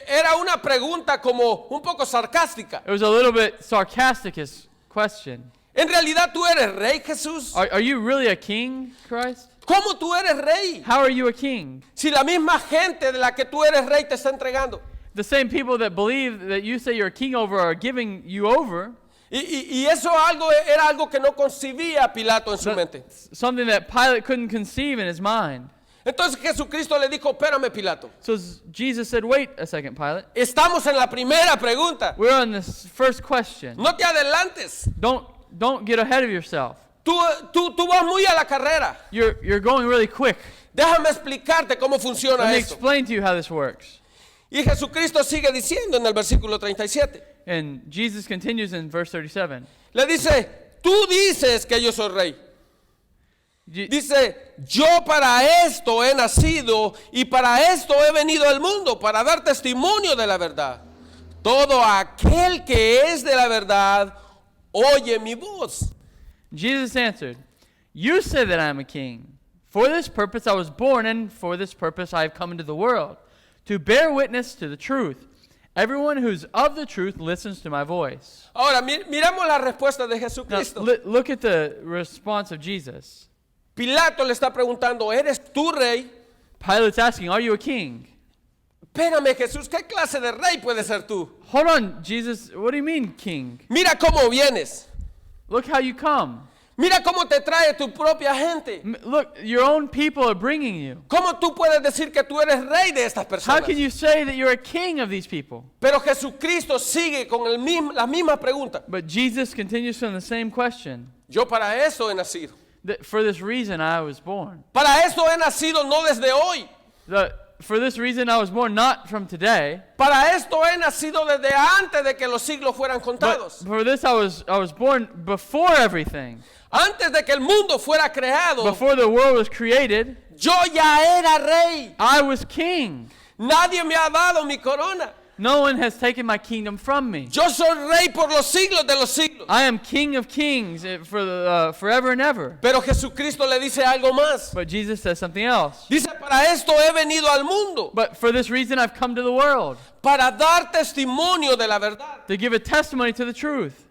Speaker 1: Era una pregunta como un poco sarcástica.
Speaker 2: It was a little bit sarcastic, his question.
Speaker 1: ¿En realidad tú eres rey, Jesús?
Speaker 2: Are you really a king, Christ?
Speaker 1: ¿Cómo tú eres rey?
Speaker 2: How are you a king?
Speaker 1: Si la misma gente de la que tú eres rey te está entregando.
Speaker 2: The same people that believe that you say you're a king over are giving you over.
Speaker 1: Y eso era algo que no concibía Pilato en su mente.
Speaker 2: Something that Pilate couldn't conceive in his mind.
Speaker 1: Entonces Jesucristo le dijo, espérame Pilato.
Speaker 2: So Jesus said, "Wait a second, Pilate.
Speaker 1: Estamos en la primera pregunta.
Speaker 2: We're on this first question.
Speaker 1: No te adelantes.
Speaker 2: Don't get ahead of yourself.
Speaker 1: Tú vas muy a la carrera.
Speaker 2: You're going really quick.
Speaker 1: Déjame explicarte cómo funciona
Speaker 2: Let me
Speaker 1: esto.
Speaker 2: explain to you how this works."
Speaker 1: Y Jesucristo sigue diciendo en el versículo 37.
Speaker 2: And Jesus continues in verse 37.
Speaker 1: Le dice, tú dices que yo soy rey. Dice, yo para esto he nacido y para esto he venido al mundo, para dar testimonio de la verdad. Todo aquel que es de la verdad, oye mi voz.
Speaker 2: Jesus answered, "You say that I am a king. For this purpose I was born, and for this purpose I have come into the world, to bear witness to the truth. Everyone who's of the truth listens to my voice."
Speaker 1: Ahora, miramos la respuesta de
Speaker 2: Now,
Speaker 1: Jesucristo.
Speaker 2: look at the response of Jesus.
Speaker 1: Pilato le está preguntando, ¿eres tú rey?
Speaker 2: Pilate's asking, "Are you a king?"
Speaker 1: Espérame, Jesús, ¿qué clase de rey puedes ser tú?
Speaker 2: Hold on, Jesus. What do you mean, king?
Speaker 1: Mira cómo vienes.
Speaker 2: Look how you come.
Speaker 1: Mira cómo te trae tu propia gente.
Speaker 2: Look, your own people are bringing you.
Speaker 1: ¿Cómo tú puedes decir que tú eres rey de estas
Speaker 2: How
Speaker 1: personas?
Speaker 2: can you say that you're a king of these people?
Speaker 1: Pero Jesucristo sigue con la misma pregunta.
Speaker 2: But Jesus continues from the same question.
Speaker 1: Yo para eso he nacido.
Speaker 2: For this reason I was born.
Speaker 1: Para eso he nacido no desde hoy.
Speaker 2: For this reason I was born not from today.
Speaker 1: Para esto he nacido desde antes de que los siglos fueran
Speaker 2: But
Speaker 1: contados.
Speaker 2: for this I was born before everything.
Speaker 1: Antes de que el mundo fuera creado,
Speaker 2: Before the world was created,
Speaker 1: yo ya era rey.
Speaker 2: I was king.
Speaker 1: Nadie me ha dado mi corona.
Speaker 2: No one has taken my kingdom from me.
Speaker 1: Yo soy rey por los siglos de los siglos.
Speaker 2: I am king of kings for forever and ever.
Speaker 1: Pero Jesucristo le dice algo más.
Speaker 2: But Jesus says something else.
Speaker 1: Dice, para esto he venido al mundo,
Speaker 2: But for this reason I've come to the world,
Speaker 1: para dar testimonio de la verdad.
Speaker 2: to give a testimony to the truth.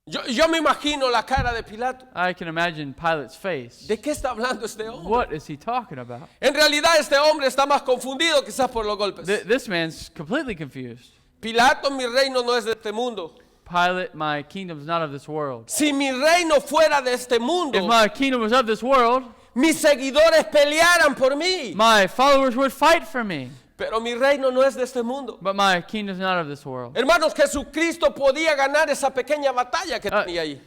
Speaker 1: Yo me imagino la cara de Pilato.
Speaker 2: I can imagine Pilate's face.
Speaker 1: ¿De qué está hablando este hombre?
Speaker 2: What is he talking about?
Speaker 1: En realidad este hombre está más confundido quizás por los golpes.
Speaker 2: This man's completely confused.
Speaker 1: Pilato, mi reino no es de este mundo.
Speaker 2: Pilate, my kingdom's not of this world.
Speaker 1: Si mi reino fuera de este
Speaker 2: If
Speaker 1: mundo,
Speaker 2: my kingdom was of this world,
Speaker 1: mis seguidores pelearan por mí.
Speaker 2: my followers would fight for me.
Speaker 1: Pero mi reino no es de este mundo.
Speaker 2: But my kingdom's not of this world.
Speaker 1: Hermanos, Jesucristo podía ganar esa pequeña batalla que tenía ahí.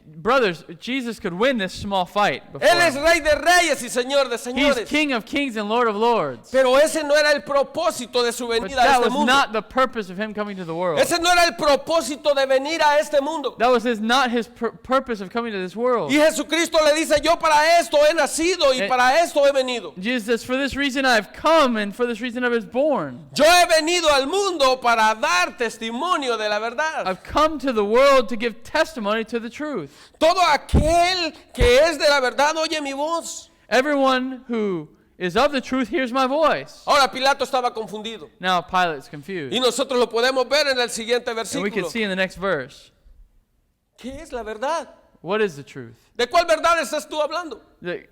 Speaker 2: brothers, Jesus could win this small fight before
Speaker 1: Él es
Speaker 2: him.
Speaker 1: Rey de Reyes y Señor de
Speaker 2: He's
Speaker 1: Señores.
Speaker 2: King of Kings and Lord of Lords.
Speaker 1: Pero ese no era el propósito de su
Speaker 2: But
Speaker 1: venida a
Speaker 2: that
Speaker 1: este
Speaker 2: was
Speaker 1: mundo.
Speaker 2: not the purpose of him coming to the world.
Speaker 1: Ese no era el propósito de venir a este mundo.
Speaker 2: That was not his purpose of coming to this world.
Speaker 1: Y Jesucristo le dice, yo para esto he nacido y para esto he venido.
Speaker 2: Jesus says, for this reason I have come, and for this reason I was born.
Speaker 1: Yo he venido al mundo para dar testimonio de la verdad.
Speaker 2: I've come to the world to give testimony to the truth.
Speaker 1: Todo aquel que es de la verdad oye mi voz.
Speaker 2: Everyone who is of the truth hears my voice.
Speaker 1: Ahora Pilato estaba confundido.
Speaker 2: Now Pilate's confused.
Speaker 1: Y nosotros lo podemos ver en el siguiente
Speaker 2: And we can
Speaker 1: versículo.
Speaker 2: see in the next verse.
Speaker 1: ¿Qué es la verdad?
Speaker 2: What is the truth?
Speaker 1: ¿De cuál verdad estás tú hablando?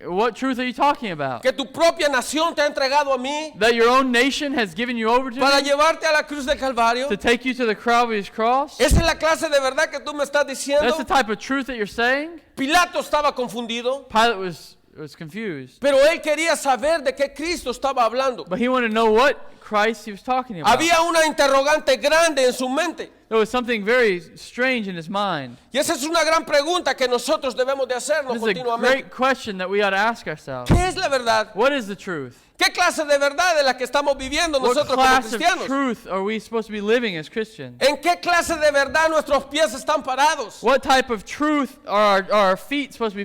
Speaker 2: What truth are you talking about?
Speaker 1: Que tu propia nación te ha entregado a mí
Speaker 2: That your own nation has given you over to
Speaker 1: para
Speaker 2: me
Speaker 1: llevarte a la cruz del Calvario.
Speaker 2: to take you to the Calvary's cross?
Speaker 1: Esa es la clase de verdad que tú me estás diciendo.
Speaker 2: That's the type of truth that you're saying?
Speaker 1: Pilato estaba confundido,
Speaker 2: Pilate was confused.
Speaker 1: pero él quería saber de qué Cristo estaba hablando.
Speaker 2: But he wanted to know what Christ he was talking about.
Speaker 1: Había una interrogante grande en su mente.
Speaker 2: There was something very strange in his mind.
Speaker 1: Y esa es una gran pregunta que nosotros debemos de hacernos
Speaker 2: This is a
Speaker 1: continuamente.
Speaker 2: great question that we ought to ask ourselves.
Speaker 1: ¿Qué es la verdad?
Speaker 2: What is the truth?
Speaker 1: ¿Qué clase de verdad es la que estamos viviendo
Speaker 2: What
Speaker 1: nosotros como
Speaker 2: class of
Speaker 1: cristianos?
Speaker 2: truth are we supposed to be living as Christians?
Speaker 1: ¿En qué clase de verdad nuestros pies están parados?
Speaker 2: What type of truth are our feet supposed to be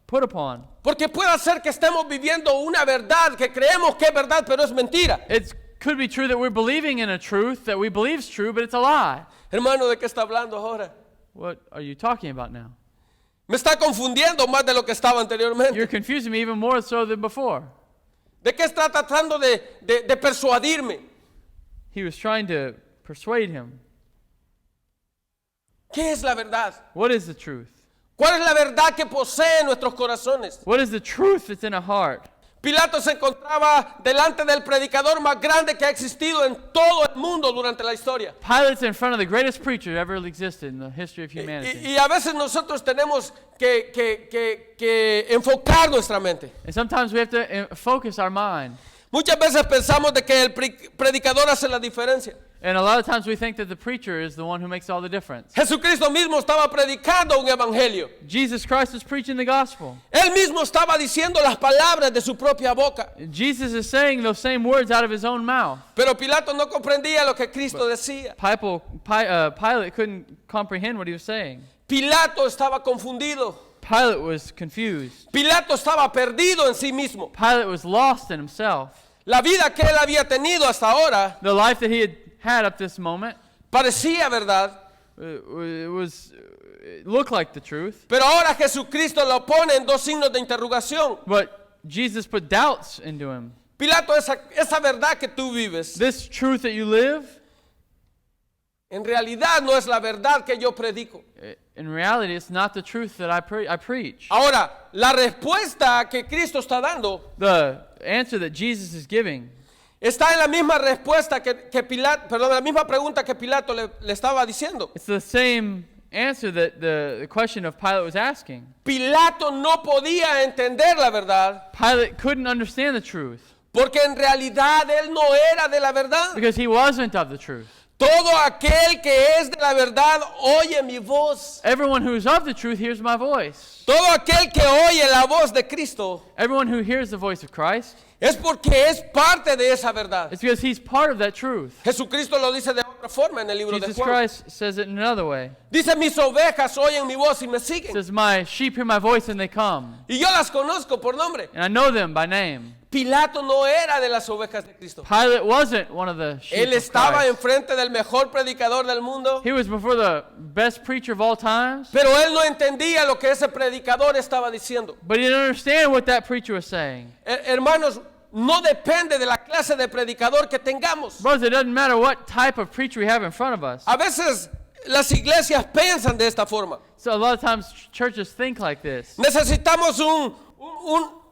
Speaker 2: put upon?
Speaker 1: Porque puede ser que estemos viviendo una verdad que creemos que es verdad, pero es mentira.
Speaker 2: It could be true that we're believing in a truth that we believe is true, but it's a lie.
Speaker 1: Hermano, ¿de qué está hablando ahora?
Speaker 2: What are you talking about now?
Speaker 1: Me está confundiendo más de lo que estaba anteriormente.
Speaker 2: You're confusing me even more so than before.
Speaker 1: ¿De qué está tratando de persuadirme?
Speaker 2: He was trying to persuade him.
Speaker 1: ¿Qué es la verdad?
Speaker 2: What is the truth?
Speaker 1: ¿Cuál es la verdad que posee nuestros corazones?
Speaker 2: What is the truth that's in a heart?
Speaker 1: Pilato se encontraba delante del predicador más grande que ha existido en todo el mundo durante la historia.
Speaker 2: Pilate's in front of the greatest preacher ever existed in the history of humanity.
Speaker 1: Y a veces nosotros tenemos que enfocar nuestra mente.
Speaker 2: And sometimes we have to focus our mind.
Speaker 1: Muchas veces pensamos de que el predicador hace la diferencia.
Speaker 2: And a lot of times we think that the preacher is the one who makes all the difference.
Speaker 1: Jesucristo mismo estaba predicando un evangelio.
Speaker 2: Jesus Christ is preaching the gospel.
Speaker 1: Él mismo estaba diciendo las palabras de su propia boca.
Speaker 2: Jesus is saying those same words out of his own mouth.
Speaker 1: Pero Pilato no comprendía lo que Cristo decía.
Speaker 2: Pilate couldn't comprehend what he was saying.
Speaker 1: Pilato estaba confundido.
Speaker 2: Pilate was confused.
Speaker 1: Pilato estaba perdido en sí mismo.
Speaker 2: Pilate was lost in himself.
Speaker 1: La vida que él había tenido hasta ahora
Speaker 2: The life that he had up this moment
Speaker 1: parecía verdad,
Speaker 2: it looked like the truth,
Speaker 1: pero ahora Jesucristo lo pone en dos signos de interrogación.
Speaker 2: but Jesus put doubts into him.
Speaker 1: Pilato, esa verdad que tú vives,
Speaker 2: This truth that you live,
Speaker 1: en realidad no es la verdad que yo predico.
Speaker 2: in reality, it's not the truth that I preach.
Speaker 1: Ahora, la respuesta que Cristo está dando
Speaker 2: The answer that Jesus is giving
Speaker 1: está en la misma respuesta que Pilato, perdón, la misma pregunta que Pilato le estaba diciendo.
Speaker 2: it's the same answer that the question of Pilate was asking.
Speaker 1: Pilato no podía entender la verdad
Speaker 2: Pilate couldn't understand the truth
Speaker 1: porque en realidad él no era de la verdad.
Speaker 2: because he wasn't of the truth.
Speaker 1: Todo aquel que es de la verdad oye mi voz.
Speaker 2: Everyone who is of the truth hears my voice.
Speaker 1: Todo aquel que oye la voz de Cristo
Speaker 2: Everyone who hears the voice of Christ,
Speaker 1: es porque es parte de esa verdad.
Speaker 2: it's because he's part of that truth.
Speaker 1: Jesucristo lo dice de otra forma en el libro de
Speaker 2: Jesus
Speaker 1: Juan.
Speaker 2: Christ says it in another way.
Speaker 1: Dice, mis ovejas oyen mi voz y me
Speaker 2: He
Speaker 1: siguen.
Speaker 2: says, my sheep hear my voice and they come.
Speaker 1: Y yo las conozco por nombre.
Speaker 2: And I know them by name.
Speaker 1: Pilato no era de las ovejas de Cristo.
Speaker 2: Pilate wasn't one of the sheep
Speaker 1: Él
Speaker 2: of
Speaker 1: estaba
Speaker 2: Christ.
Speaker 1: enfrente del mejor predicador del mundo,
Speaker 2: He was before the best preacher of all times,
Speaker 1: pero él no entendía lo que ese predicador estaba diciendo.
Speaker 2: but he didn't understand what that preacher was saying.
Speaker 1: Hermanos, no depende de la clase de predicador que tengamos.
Speaker 2: Brothers, it doesn't matter what type of preacher we have in front of us.
Speaker 1: A veces las iglesias piensan de esta forma.
Speaker 2: So a lot of times churches think like this.
Speaker 1: Necesitamos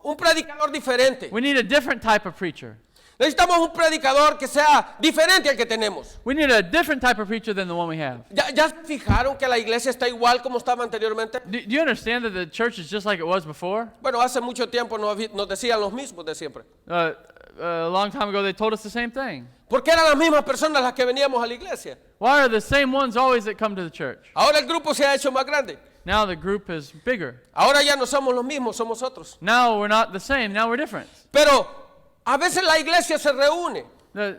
Speaker 1: un predicador diferente.
Speaker 2: We need a different type of preacher.
Speaker 1: Necesitamos un predicador que sea diferente al que tenemos.
Speaker 2: We need a different type of preacher than the one we have.
Speaker 1: ¿Ya se fijaron que la iglesia está igual como estaba anteriormente?
Speaker 2: Do you understand that the church is just like it was before?
Speaker 1: Bueno, hace mucho tiempo nos decían los mismos de siempre.
Speaker 2: a long time ago, they told us the same thing.
Speaker 1: Porque eran las mismas personas las que veníamos a la iglesia.
Speaker 2: Why are the same ones always that come to the church?
Speaker 1: Ahora el grupo se ha hecho más grande.
Speaker 2: Now the group is bigger.
Speaker 1: Ahora ya no somos los mismos, somos otros.
Speaker 2: Now we're not the same. Now we're different.
Speaker 1: Pero a veces la iglesia se reúne.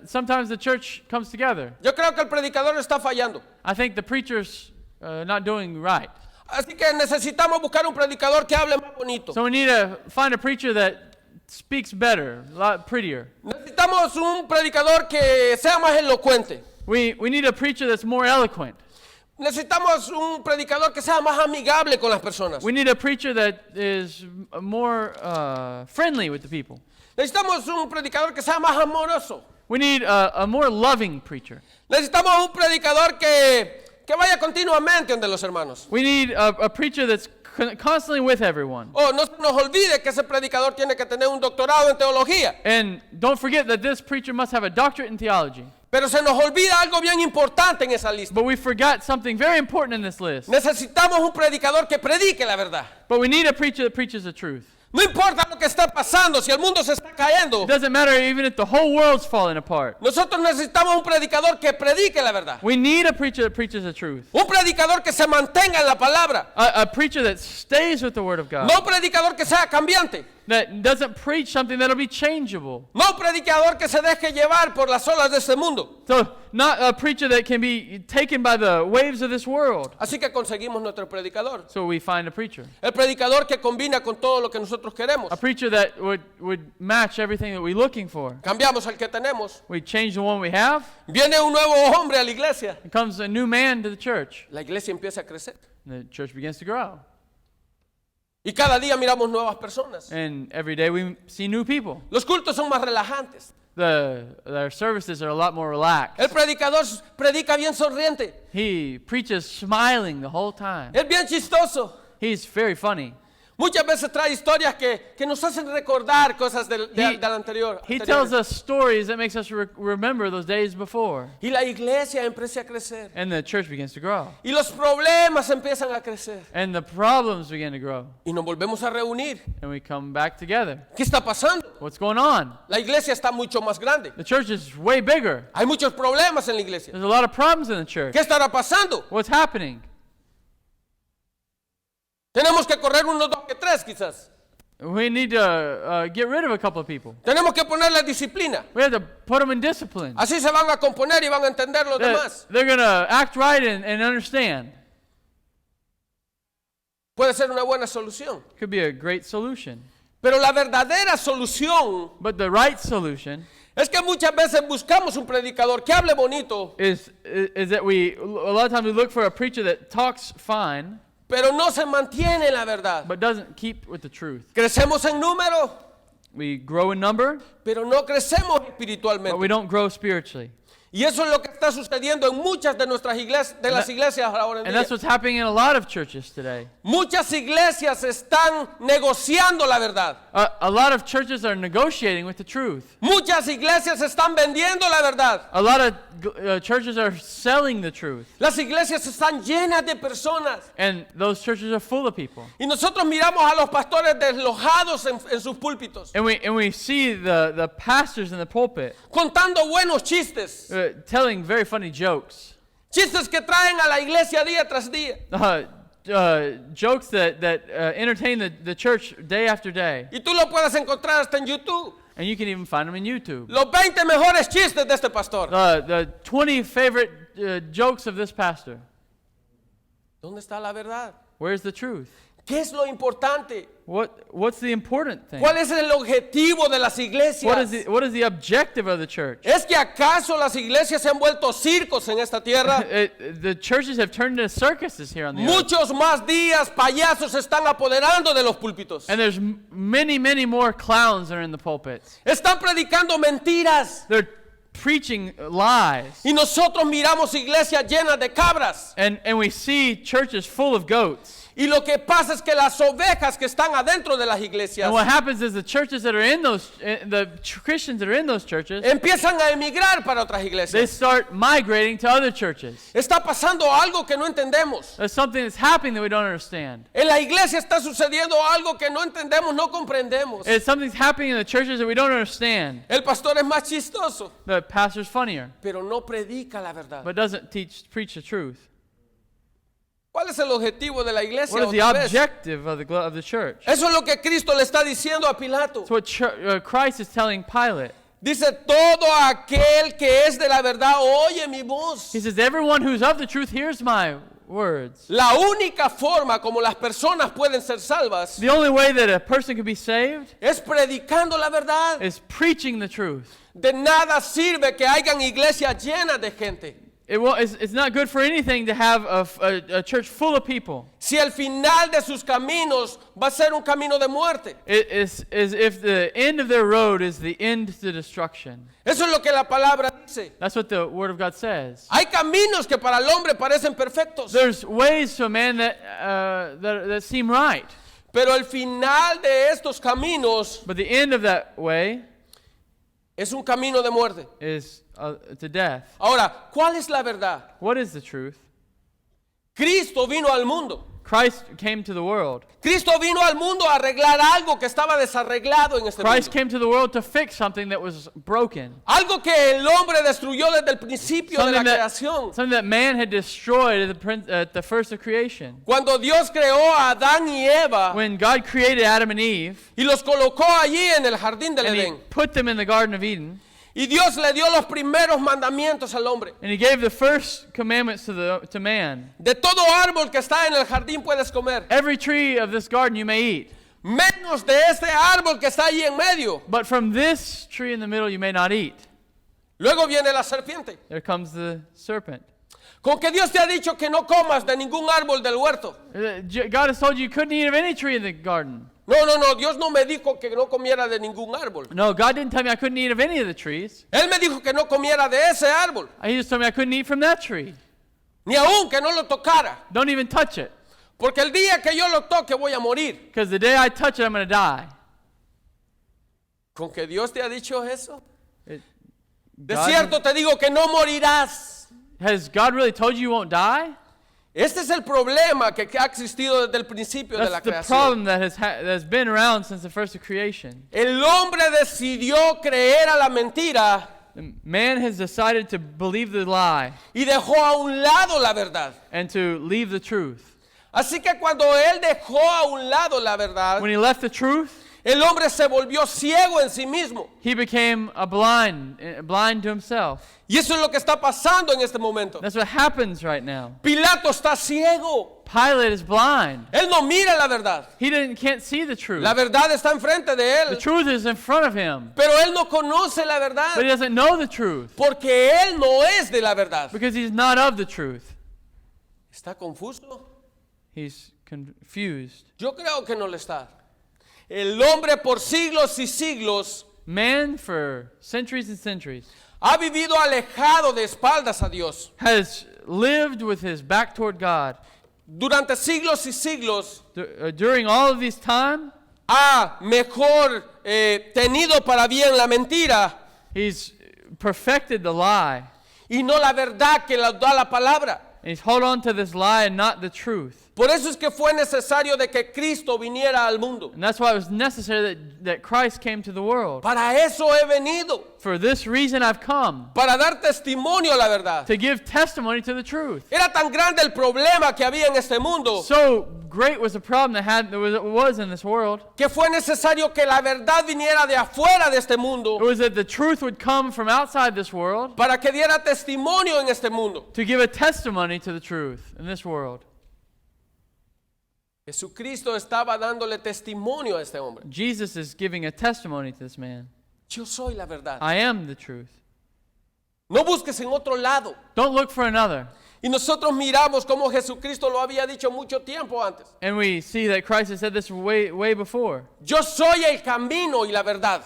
Speaker 2: Sometimes the church comes together.
Speaker 1: Yo creo que el predicador está fallando.
Speaker 2: I think the preacher's not doing right.
Speaker 1: Así que necesitamos buscar un predicador que hable más bonito.
Speaker 2: So we need to find a preacher that speaks better, a lot prettier.
Speaker 1: Necesitamos un predicador que sea más elocuente.
Speaker 2: We need a preacher that's more eloquent.
Speaker 1: Necesitamos un predicador que sea más amigable con las personas.
Speaker 2: We need a preacher that is more friendly with the people.
Speaker 1: Necesitamos un predicador que sea más amoroso.
Speaker 2: We need a more loving preacher.
Speaker 1: Necesitamos un predicador que vaya continuamente donde los hermanos.
Speaker 2: We need a preacher that's constantly with everyone.
Speaker 1: Oh, no se nos olvide que ese predicador tiene que tener un doctorado en teología.
Speaker 2: And don't forget that this preacher must have a doctorate in theology.
Speaker 1: Pero se nos olvida algo bien importante en esa lista.
Speaker 2: But we forgot something very important in this list.
Speaker 1: Necesitamos un predicador que predique la verdad.
Speaker 2: But we need a preacher that preaches the truth.
Speaker 1: No importa lo que está pasando, si el mundo se está cayendo.
Speaker 2: It doesn't matter even if the whole world's falling apart.
Speaker 1: Nosotros necesitamos un predicador que predique la verdad.
Speaker 2: We need a preacher that preaches the truth.
Speaker 1: Un predicador que se mantenga en la palabra.
Speaker 2: A preacher that stays with the Word of God.
Speaker 1: No un predicador que sea cambiante.
Speaker 2: That doesn't preach something that'll be changeable.
Speaker 1: No un predicador que se deje llevar por las olas de este mundo.
Speaker 2: So, not a preacher that can be taken by the waves of this world.
Speaker 1: Así que conseguimos nuestro predicador.
Speaker 2: So we find a preacher.
Speaker 1: El predicador que combina con todo lo que nosotros queremos.
Speaker 2: A preacher that would match everything that we're looking for.
Speaker 1: Cambiamos al que tenemos.
Speaker 2: We change the one we have.
Speaker 1: Viene un nuevo hombre a la iglesia.
Speaker 2: It comes a new man to the church.
Speaker 1: La iglesia empieza a crecer.
Speaker 2: The church begins to grow.
Speaker 1: Y cada día miramos nuevas personas.
Speaker 2: And every day we see new people.
Speaker 1: Los cultos son más relajantes.
Speaker 2: Their services are a lot more relaxed.
Speaker 1: El predicador predica bien sonriente.
Speaker 2: He preaches smiling the whole time.
Speaker 1: Es bien chistoso.
Speaker 2: He's very funny.
Speaker 1: Muchas veces trae historias que nos hacen recordar cosas del anterior.
Speaker 2: He tells us stories that makes us remember those days before.
Speaker 1: Y la iglesia empieza a crecer.
Speaker 2: And the church begins to grow.
Speaker 1: Y los problemas empiezan a crecer.
Speaker 2: And the problems begin to grow.
Speaker 1: Y nos volvemos a reunir.
Speaker 2: And we come back together.
Speaker 1: ¿Qué está pasando?
Speaker 2: What's going on?
Speaker 1: La iglesia está mucho más grande.
Speaker 2: The church is way bigger.
Speaker 1: Hay muchos problemas en la iglesia.
Speaker 2: There's a lot of problems in the church.
Speaker 1: ¿Qué estará pasando?
Speaker 2: What's happening?
Speaker 1: Tenemos que correr unos 2 que 3 quizás.
Speaker 2: We need to get rid of a couple of people.
Speaker 1: Tenemos que ponerle disciplina.
Speaker 2: We have to put them in discipline.
Speaker 1: Así se van a componer y van a entender los demás.
Speaker 2: They're going to act right and understand.
Speaker 1: Puede ser una buena solución.
Speaker 2: Could be a great solution.
Speaker 1: Pero la verdadera solución
Speaker 2: But the right solution
Speaker 1: es que muchas veces buscamos un predicador que hable bonito,
Speaker 2: is that a lot of times we look for a preacher that talks fine,
Speaker 1: pero no se mantiene en la verdad.
Speaker 2: but doesn't keep with the truth.
Speaker 1: Crecemos en número,
Speaker 2: We grow in number,
Speaker 1: pero no crecemos
Speaker 2: but we
Speaker 1: espiritualmente.
Speaker 2: don't grow spiritually.
Speaker 1: Y eso es lo que está sucediendo en muchas de nuestras iglesias, de las iglesias ahora en
Speaker 2: And
Speaker 1: día.
Speaker 2: that's what's happening in a lot of churches today.
Speaker 1: Muchas iglesias están negociando la verdad.
Speaker 2: A lot of churches are negotiating with the truth.
Speaker 1: Muchas iglesias están vendiendo la verdad.
Speaker 2: A lot of churches are selling the truth.
Speaker 1: Las iglesias están llenas de personas.
Speaker 2: And those churches are full of people.
Speaker 1: Y nosotros miramos a los pastores deslojados en sus púlpitos,
Speaker 2: And we see the pastors in the pulpit
Speaker 1: contando buenos chistes.
Speaker 2: telling very funny jokes.
Speaker 1: Chistes que traen a la iglesia día tras día.
Speaker 2: Jokes that entertain the church day after day.
Speaker 1: Y tú lo puedes encontrar hasta en YouTube.
Speaker 2: And you can even find them in YouTube.
Speaker 1: Los 20 mejores chistes de este pastor.
Speaker 2: The 20 favorite jokes of this pastor.
Speaker 1: ¿Dónde está la verdad?
Speaker 2: Where's the truth?
Speaker 1: ¿Qué es lo importante?
Speaker 2: What's the important thing?
Speaker 1: ¿Cuál es el objetivo de las iglesias?
Speaker 2: What is the objective of the church?
Speaker 1: ¿Es que acaso las iglesias se han vuelto circos en esta tierra?
Speaker 2: The churches have turned into circuses here on the earth.
Speaker 1: Muchos más días payasos se están apoderando de los púlpitos.
Speaker 2: And there's many, many more clowns that are in the pulpits.
Speaker 1: Están predicando mentiras.
Speaker 2: They're preaching lies.
Speaker 1: Y nosotros miramos iglesias llenas de cabras.
Speaker 2: And we see churches full of goats.
Speaker 1: Y lo que pasa es que las ovejas que están adentro de las iglesias
Speaker 2: And what happens is the churches that are in those, Christians that are in those churches,
Speaker 1: empiezan a emigrar para otras
Speaker 2: they
Speaker 1: iglesias.
Speaker 2: start migrating to other churches.
Speaker 1: Está pasando algo que no entendemos.
Speaker 2: There's something that's happening that we don't understand.
Speaker 1: En la iglesia está sucediendo algo que no entendemos, no comprendemos.
Speaker 2: It's something's happening in the churches that we don't understand.
Speaker 1: El pastor es más chistoso,
Speaker 2: The pastor's funnier,
Speaker 1: pero no predica la verdad.
Speaker 2: but doesn't preach the truth.
Speaker 1: ¿Cuál es el objetivo de la iglesia?
Speaker 2: What is the
Speaker 1: otra vez?
Speaker 2: objective of the church?
Speaker 1: Eso es lo que Cristo le está diciendo a Pilato.
Speaker 2: It's what Christ is telling Pilate.
Speaker 1: Dice, todo aquel que es de la verdad oye mi voz.
Speaker 2: He says, everyone who's of the truth hears my words.
Speaker 1: La única forma como las personas pueden ser salvas
Speaker 2: The only way that a person can be saved
Speaker 1: es predicando la verdad.
Speaker 2: is preaching the truth.
Speaker 1: De nada sirve que hayan iglesias llenas de gente
Speaker 2: It's not good for anything to have a church full of people.
Speaker 1: si el final de sus caminos va a ser un camino de muerte.
Speaker 2: It is as if the end of their road is the end to destruction.
Speaker 1: Eso es lo que la palabra dice.
Speaker 2: That's what the Word of God says.
Speaker 1: Hay caminos que para el hombre parecen perfectos,
Speaker 2: There's ways to a man that seem right,
Speaker 1: pero el final de estos caminos
Speaker 2: but the end of that way
Speaker 1: es un camino de muerte.
Speaker 2: is to death.
Speaker 1: Ahora, ¿cuál es la verdad?
Speaker 2: What is the truth?
Speaker 1: Cristo vino al mundo.
Speaker 2: Christ came to the world.
Speaker 1: Cristo vino al mundo a arreglar algo que estaba desarreglado en este
Speaker 2: Christ
Speaker 1: mundo.
Speaker 2: came to the world to fix something that was broken.
Speaker 1: Algo que el hombre destruyó desde el principio de la creación.
Speaker 2: Something that man had destroyed at the first of creation.
Speaker 1: Cuando Dios creó a Adán y Eva
Speaker 2: When God created Adam and Eve,
Speaker 1: y los colocó allí en el jardín del
Speaker 2: and He
Speaker 1: Edén.
Speaker 2: put them in the Garden of Eden,
Speaker 1: Y Dios le dio los primeros mandamientos al hombre.
Speaker 2: and He gave the first commandments to man.
Speaker 1: De todo árbol que está en el jardín puedes comer,
Speaker 2: Every tree of this garden you may eat,
Speaker 1: menos de este árbol que está allí en medio.
Speaker 2: but from this tree in the middle you may not eat.
Speaker 1: Luego viene la serpiente.
Speaker 2: There comes the serpent.
Speaker 1: Con que Dios te ha dicho que no comas de ningún árbol del huerto.
Speaker 2: God has told you couldn't eat of any tree in the garden.
Speaker 1: No, Dios no me dijo que no comiera de ningún árbol.
Speaker 2: No, God didn't tell me I couldn't eat of any of the trees.
Speaker 1: Él me dijo que no comiera de ese árbol,
Speaker 2: He just told me I couldn't eat from that tree.
Speaker 1: ni aún que no lo tocara.
Speaker 2: Don't even touch it,
Speaker 1: Porque el día que yo lo toque voy a morir.
Speaker 2: because the day I touch it, I'm going to die.
Speaker 1: ¿Con que Dios te ha dicho eso?
Speaker 2: It-
Speaker 1: De
Speaker 2: God-
Speaker 1: cierto te digo que no morirás.
Speaker 2: Has God really told you you won't die?
Speaker 1: Este es el problema que ha existido desde el principio de la
Speaker 2: That's the
Speaker 1: creación.
Speaker 2: problem that has been around since the first of creation.
Speaker 1: El hombre decidió creer a la mentira
Speaker 2: Man has decided to believe the lie
Speaker 1: y dejó a un lado la verdad.
Speaker 2: and to leave the truth.
Speaker 1: Así que cuando él dejó a un lado la verdad,
Speaker 2: When he left the truth,
Speaker 1: el hombre se volvió ciego en sí mismo.
Speaker 2: he became blind to himself.
Speaker 1: Y eso es lo que está pasando en este momento.
Speaker 2: That's what happens right now.
Speaker 1: Pilato está ciego.
Speaker 2: Pilate is blind.
Speaker 1: Él no mira la verdad.
Speaker 2: He can't see the truth.
Speaker 1: La verdad está enfrente de
Speaker 2: The
Speaker 1: él.
Speaker 2: truth is in front of him,
Speaker 1: Pero él no conoce la verdad.
Speaker 2: but he doesn't know the truth
Speaker 1: Porque él no es de la verdad.
Speaker 2: because he's not of the truth.
Speaker 1: ¿Está confuso?
Speaker 2: He's confused.
Speaker 1: Yo creo que no lo está. El hombre por siglos y siglos
Speaker 2: Man, for centuries and centuries,
Speaker 1: ha vivido alejado de espaldas a Dios.
Speaker 2: has lived with his back toward God.
Speaker 1: Durante siglos y siglos
Speaker 2: During all of this time,
Speaker 1: ha mejor tenido para bien la mentira
Speaker 2: he's perfected the lie.
Speaker 1: y no la verdad que da la palabra.
Speaker 2: And he's held on to this lie and not the truth.
Speaker 1: Por eso es que fue necesario de que Cristo viniera al mundo.
Speaker 2: And that's why it was necessary that Christ came to the world.
Speaker 1: Para eso he venido,
Speaker 2: For this reason I've come,
Speaker 1: para dar testimonio a la verdad.
Speaker 2: to give testimony to the truth.
Speaker 1: Era tan grande el problema que había en este mundo
Speaker 2: So great was the problem that was in this world.
Speaker 1: que fue necesario que la verdad viniera de afuera de este mundo
Speaker 2: It was that the truth would come from outside this world
Speaker 1: para que diera testimonio en este mundo.
Speaker 2: to give a testimony to the truth in this world.
Speaker 1: Jesucristo estaba dándole testimonio a este hombre.
Speaker 2: Jesus is giving a testimony to this man.
Speaker 1: Yo soy la verdad.
Speaker 2: I am the truth.
Speaker 1: No busques en otro lado.
Speaker 2: Don't look for another.
Speaker 1: Y nosotros miramos cómo Jesucristo lo había dicho mucho tiempo antes.
Speaker 2: And we see that Christ has said this way before.
Speaker 1: Yo soy el camino y la verdad.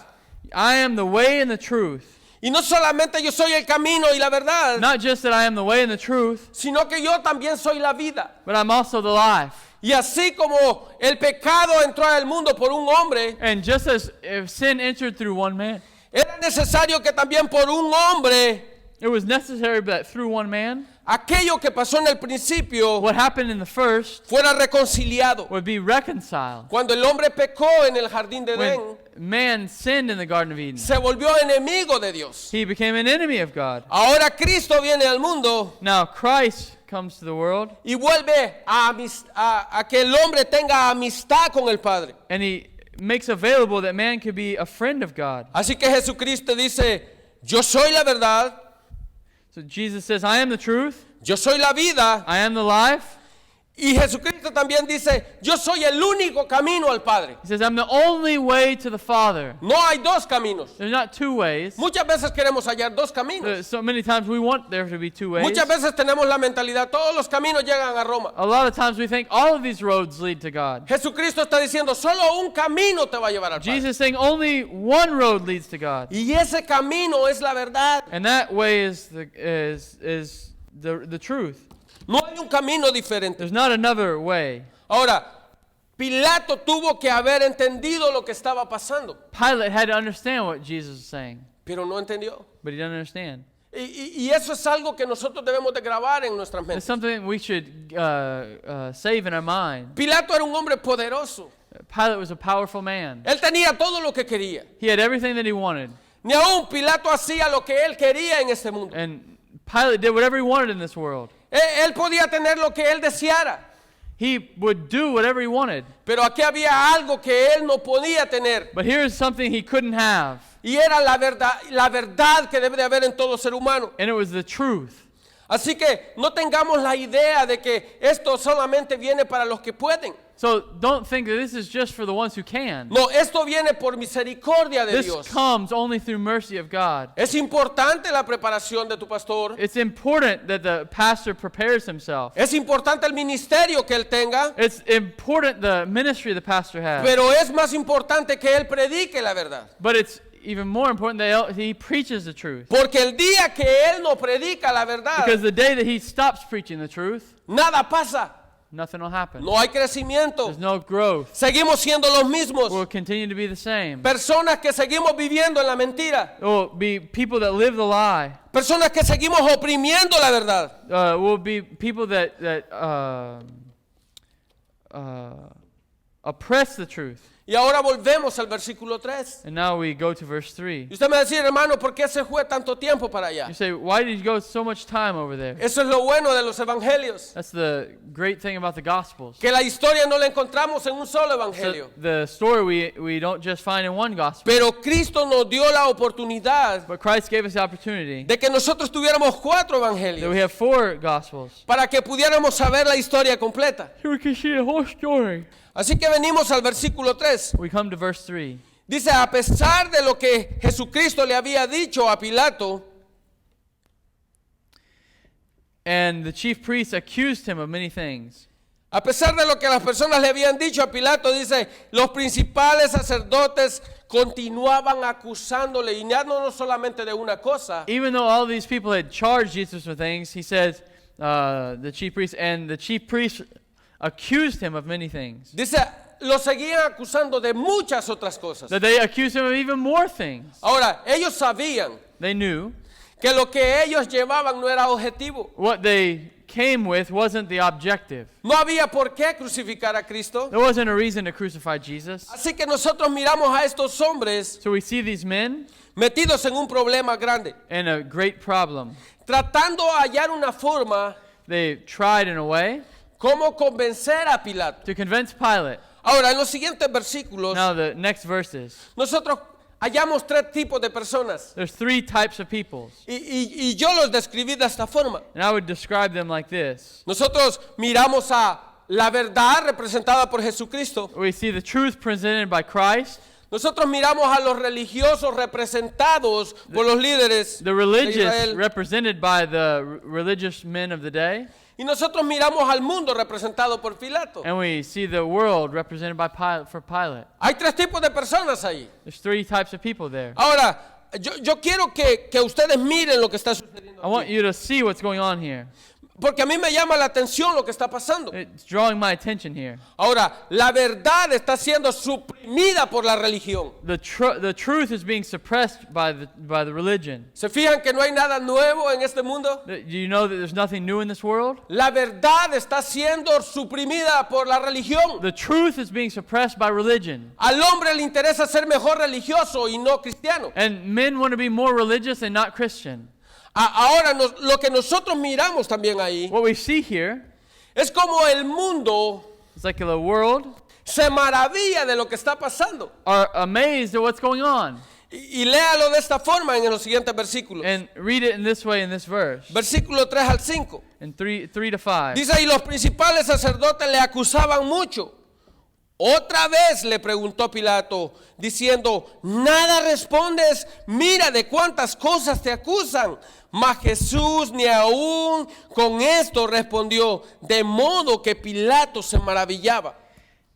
Speaker 2: I am the way and the truth.
Speaker 1: Y no solamente yo soy el camino y la verdad,
Speaker 2: Not just that I am the way and the truth,
Speaker 1: sino que yo también soy la vida.
Speaker 2: but I'm also the life.
Speaker 1: Y así como el pecado entró al mundo por un hombre,
Speaker 2: And just as if sin entered through one man,
Speaker 1: era necesario que también por un hombre,
Speaker 2: it was necessary that through one man,
Speaker 1: aquello que pasó en el principio
Speaker 2: what happened in the first
Speaker 1: fuera reconciliado.
Speaker 2: would be reconciled.
Speaker 1: Cuando el hombre pecó en el jardín de Edén,
Speaker 2: When man sinned in the Garden of Eden,
Speaker 1: se volvió enemigo de Dios.
Speaker 2: he became an enemy of God.
Speaker 1: Ahora Cristo viene al mundo
Speaker 2: Now Christ comes to the world,
Speaker 1: y vuelve a que el hombre tenga amistad con el Padre.
Speaker 2: and he makes available that man could be a friend of God.
Speaker 1: Así que Jesucristo dice, yo soy la verdad,
Speaker 2: So Jesus says, I am the truth,
Speaker 1: yo soy la vida.
Speaker 2: I am the life.
Speaker 1: Y Jesucristo también dice, yo soy el único camino al Padre.
Speaker 2: He says, I'm the only way to the Father.
Speaker 1: No hay dos caminos.
Speaker 2: There's not two ways.
Speaker 1: Muchas veces queremos hallar dos caminos.
Speaker 2: So many times we want there to be two ways.
Speaker 1: Muchas veces tenemos la mentalidad, todos los caminos llegan a Roma.
Speaker 2: A lot of times we think all of these roads lead to God.
Speaker 1: Jesucristo está diciendo, solo un camino te va a llevar al Padre.
Speaker 2: Jesus is saying only one road leads to God.
Speaker 1: Y ese camino es la verdad.
Speaker 2: And that way is the truth.
Speaker 1: No hay un camino diferente.
Speaker 2: There's not another way.
Speaker 1: Ahora, Pilato tuvo que haber entendido lo que estaba pasando,
Speaker 2: Pilate had to understand what Jesus was saying,
Speaker 1: pero no entendió.
Speaker 2: but he didn't understand.
Speaker 1: Y eso es algo que nosotros debemos de grabar en nuestras
Speaker 2: It's
Speaker 1: mentes.
Speaker 2: something we should save in our mind.
Speaker 1: Pilato era un hombre poderoso.
Speaker 2: Pilate was a powerful man.
Speaker 1: Él tenía todo lo que quería.
Speaker 2: He had everything that he wanted.
Speaker 1: Ni aún Pilato hacía lo que él quería en este mundo.
Speaker 2: And Pilate did whatever he wanted in this world.
Speaker 1: Él podía tener lo que él deseara,
Speaker 2: He would do whatever he wanted.
Speaker 1: pero aquí había algo que él no podía tener.
Speaker 2: But here's something he couldn't have.
Speaker 1: Y era la verdad que debe de haber en todo ser humano.
Speaker 2: And it was the truth.
Speaker 1: Así que no tengamos la idea de que esto solamente viene para los que pueden.
Speaker 2: So don't think that this is just for the ones who can.
Speaker 1: No, esto viene por misericordia de
Speaker 2: This
Speaker 1: Dios.
Speaker 2: comes only through mercy of God.
Speaker 1: Es importante la preparación de tu pastor.
Speaker 2: It's important that the pastor prepares himself.
Speaker 1: Es importante el ministerio que él tenga.
Speaker 2: It's important the ministry the pastor has.
Speaker 1: Pero es más importante que él predique la verdad.
Speaker 2: But it's even more important that he preaches the truth.
Speaker 1: Porque el día que él no predica la verdad,
Speaker 2: Because the day that he stops preaching the truth,
Speaker 1: nada pasa.
Speaker 2: nothing will happen.
Speaker 1: No hay crecimiento.
Speaker 2: There's no growth.
Speaker 1: Seguimos siendo los mismos.
Speaker 2: We'll continue to be the same.
Speaker 1: Personas que seguimos viviendo en la mentira.
Speaker 2: We'll be people that live the lie.
Speaker 1: Personas que seguimos oprimiendo la verdad.
Speaker 2: We'll be people that oppress the truth.
Speaker 1: Y ahora volvemos al versículo 3.
Speaker 2: And now we go to verse 3.
Speaker 1: Y usted me decía, hermano, ¿por qué se fue tanto tiempo para allá?
Speaker 2: You say, why did you go so much time over there?
Speaker 1: Eso es lo bueno de los evangelios.
Speaker 2: That's the great thing about the Gospels.
Speaker 1: Que la historia no la encontramos en un solo
Speaker 2: So
Speaker 1: evangelio.
Speaker 2: the story we don't just find in one Gospel.
Speaker 1: Pero Cristo nos dio la oportunidad
Speaker 2: But Christ gave us the opportunity
Speaker 1: de que nosotros tuviéramos 4
Speaker 2: that we
Speaker 1: evangelios
Speaker 2: have 4 Gospels.
Speaker 1: para que pudiéramos saber la historia completa.
Speaker 2: So we can see the whole story.
Speaker 1: Así que venimos al versículo 3.
Speaker 2: We come to verse 3.
Speaker 1: Dice, a pesar de lo que Jesucristo le había dicho a Pilato,
Speaker 2: And the chief priests accused him of many things.
Speaker 1: a pesar de lo que las personas le habían dicho a Pilato, dice, los principales sacerdotes continuaban acusándole, y ya no solamente de una cosa,
Speaker 2: Even though all these people had charged Jesus with things, he says, the chief priests accused him of many things.
Speaker 1: dice, lo seguían acusando de muchas otras cosas.
Speaker 2: That they accused him of even more things.
Speaker 1: Ahora, ellos sabían
Speaker 2: They knew
Speaker 1: que lo que ellos llevaban no era objetivo.
Speaker 2: what they came with wasn't the objective.
Speaker 1: No había por qué crucificar a Cristo.
Speaker 2: There wasn't a reason to crucify Jesus.
Speaker 1: Así que nosotros miramos a estos hombres
Speaker 2: So we see these men
Speaker 1: metidos en un problema grande,
Speaker 2: in a great problem.
Speaker 1: tratando de hallar una forma
Speaker 2: They tried in a way
Speaker 1: cómo convencer a Pilato.
Speaker 2: to convince Pilate.
Speaker 1: Ahora, en los siguientes versículos,
Speaker 2: Now the next verses,
Speaker 1: nosotros hallamos 3 tipos de personas.
Speaker 2: there's 3 types of people.
Speaker 1: Y yo los describí de esta forma.
Speaker 2: And I would describe them like this.
Speaker 1: Nosotros miramos a la verdad representada por Jesucristo.
Speaker 2: We see the truth presented by Christ,
Speaker 1: Nosotros miramos a los religiosos representados por los líderes
Speaker 2: the
Speaker 1: de
Speaker 2: religious
Speaker 1: Israel.
Speaker 2: represented by the religious men of the day,
Speaker 1: Y nosotros miramos al mundo representado por Pilato.
Speaker 2: and we see the world represented by Pilate.
Speaker 1: Hay 3 tipos de personas ahí.
Speaker 2: There's 3 types of people there.
Speaker 1: Ahora, yo quiero que ustedes miren lo que está sucediendo
Speaker 2: I want
Speaker 1: aquí.
Speaker 2: you to see what's going on here.
Speaker 1: Porque a mí me llama la atención lo que está pasando.
Speaker 2: It's drawing my attention here.
Speaker 1: Ahora, la verdad está siendo suprimida por la religión.
Speaker 2: The truth is being suppressed by the religion.
Speaker 1: ¿Se fijan que no hay nada nuevo en este mundo?
Speaker 2: Do you know that there's nothing new in this world?
Speaker 1: La verdad está siendo suprimida por la religión.
Speaker 2: The truth is being suppressed by religion.
Speaker 1: Al hombre le interesa ser mejor religioso y no cristiano.
Speaker 2: And men want to be more religious and not Christian.
Speaker 1: Ahora, lo que nosotros miramos también ahí
Speaker 2: What we see here
Speaker 1: es como el mundo
Speaker 2: is like the world
Speaker 1: se maravilla de lo que está pasando.
Speaker 2: are amazed at what's going on.
Speaker 1: Y léalo de esta forma en los siguientes versículos.
Speaker 2: And read it in this way in this verse.
Speaker 1: Versículo 3 al 5.
Speaker 2: In 3 to 5.
Speaker 1: Dice, y los principales sacerdotes le acusaban mucho. Otra vez le preguntó Pilato, diciendo, ¿nada respondes? Mira de cuántas cosas te acusan. Mas Jesús ni aún con esto respondió, de modo que Pilato se maravillaba.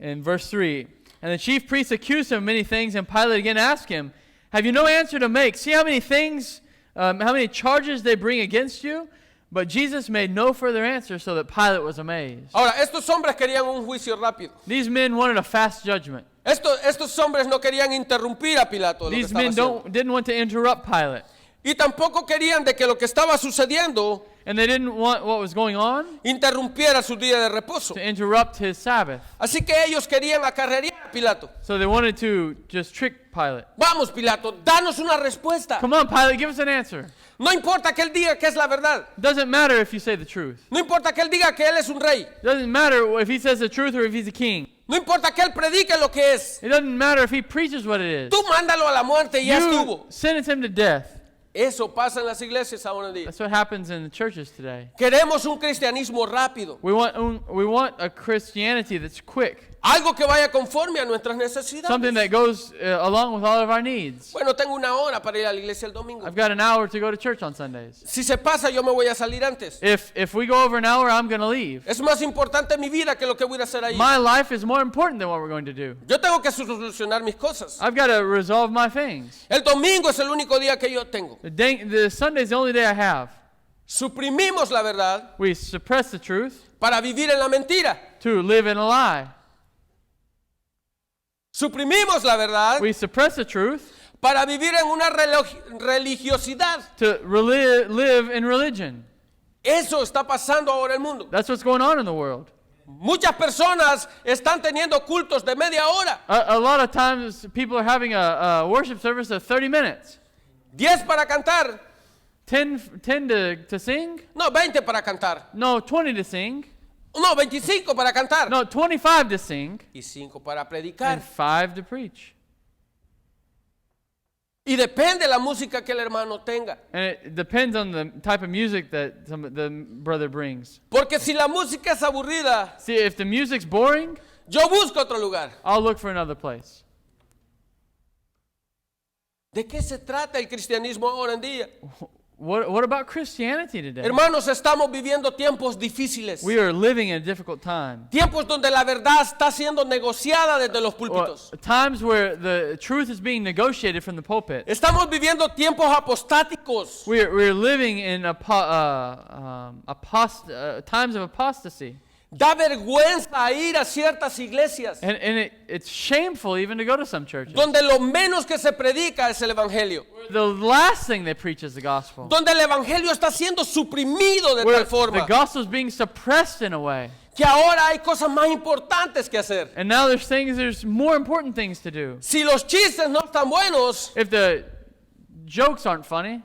Speaker 2: In verse 3, and the chief priests accused him of many things, and Pilate again asked him, have you no answer to make? See how many charges they bring against you? But Jesus made no further answer, so that Pilate was amazed.
Speaker 1: Ahora, estos hombres querían un juicio rápido.
Speaker 2: These men wanted a fast judgment.
Speaker 1: Estos hombres no querían interrumpir a Pilato de lo que
Speaker 2: These
Speaker 1: estaba
Speaker 2: men
Speaker 1: haciendo.
Speaker 2: didn't want to interrupt Pilate.
Speaker 1: Y tampoco querían de que lo que estaba sucediendo
Speaker 2: And they didn't want what was going on
Speaker 1: interrumpiera su día de reposo.
Speaker 2: to interrupt his Sabbath.
Speaker 1: Así que ellos querían acarrear a Pilato.
Speaker 2: So they wanted to just trick Pilate.
Speaker 1: Vamos, Pilato, danos una respuesta.
Speaker 2: Come on, Pilate, give us an answer.
Speaker 1: No importa que él diga que es la verdad.
Speaker 2: It doesn't matter if you say the truth.
Speaker 1: No importa que él diga que él es un rey.
Speaker 2: It doesn't matter if he says the truth or if he's a king.
Speaker 1: No importa que él predique lo que es.
Speaker 2: It doesn't matter if he preaches what it is.
Speaker 1: Tú mándalo a la muerte y ya
Speaker 2: You
Speaker 1: estuvo.
Speaker 2: sentence him to death.
Speaker 1: Eso pasa en las iglesias ahora en día.
Speaker 2: That's what happens in the churches today.
Speaker 1: Queremos un cristianismo rápido.
Speaker 2: We want a Christianity that's quick.
Speaker 1: Algo que vaya conforme a nuestras
Speaker 2: Something that
Speaker 1: necesidades.
Speaker 2: goes along with all of our needs.
Speaker 1: Bueno, tengo una hora para ir a la iglesia el domingo.
Speaker 2: I've got an hour to go to church on Sundays.
Speaker 1: Si se pasa, yo me voy a salir antes.
Speaker 2: If we go over an hour, I'm going to leave.
Speaker 1: Es más importante mi vida que lo que voy a hacer ahí.
Speaker 2: My life is more important than what we're going to do.
Speaker 1: Yo tengo que solucionar mis cosas.
Speaker 2: I've got to resolve my things.
Speaker 1: El domingo es el único día que yo tengo.
Speaker 2: The Sunday is the only day I have.
Speaker 1: Suprimimos la verdad
Speaker 2: We suppress the truth
Speaker 1: para vivir en la mentira.
Speaker 2: to live in a lie.
Speaker 1: Suprimimos la verdad
Speaker 2: We suppress the truth
Speaker 1: para vivir en una religiosidad.
Speaker 2: to live in religion.
Speaker 1: Eso está pasando ahora en el mundo.
Speaker 2: That's what's going on in the world.
Speaker 1: Muchas personas están teniendo cultos de media hora.
Speaker 2: A lot of times people are having a worship service of 30 minutes.
Speaker 1: 10 para cantar.
Speaker 2: 10 to sing?
Speaker 1: No, 20 para cantar.
Speaker 2: No, 20 to sing.
Speaker 1: No, 25 para cantar.
Speaker 2: No, 25 to sing.
Speaker 1: Y 5 para predicar.
Speaker 2: And 5 to preach.
Speaker 1: Y depende de la música que el hermano tenga.
Speaker 2: And it depends on the type of music that the brother brings.
Speaker 1: Porque si la música es aburrida,
Speaker 2: See, if the music's boring,
Speaker 1: yo busco otro lugar.
Speaker 2: I'll look for another place.
Speaker 1: ¿De qué se trata el cristianismo ahora en día?
Speaker 2: What about Christianity today?
Speaker 1: Hermanos, estamos viviendo tiempos difíciles.
Speaker 2: We are living in a difficult time.
Speaker 1: Tiempos donde la verdad está siendo negociada desde los púlpitos.
Speaker 2: Times where the truth is being negotiated from the pulpit.
Speaker 1: Estamos viviendo tiempos apostáticos.
Speaker 2: We're living in times of apostasy.
Speaker 1: Da vergüenza ir a ciertas iglesias
Speaker 2: And it's shameful even to go to some churches.
Speaker 1: donde lo menos que se predica es el evangelio.
Speaker 2: The last thing they preach is the gospel.
Speaker 1: Donde el evangelio está siendo suprimido de
Speaker 2: Where
Speaker 1: tal forma
Speaker 2: the gospel is being suppressed in a way.
Speaker 1: que ahora hay cosas más importantes que hacer.
Speaker 2: And now there's more important things to do.
Speaker 1: Si los chistes no están buenos,
Speaker 2: If the jokes aren't funny,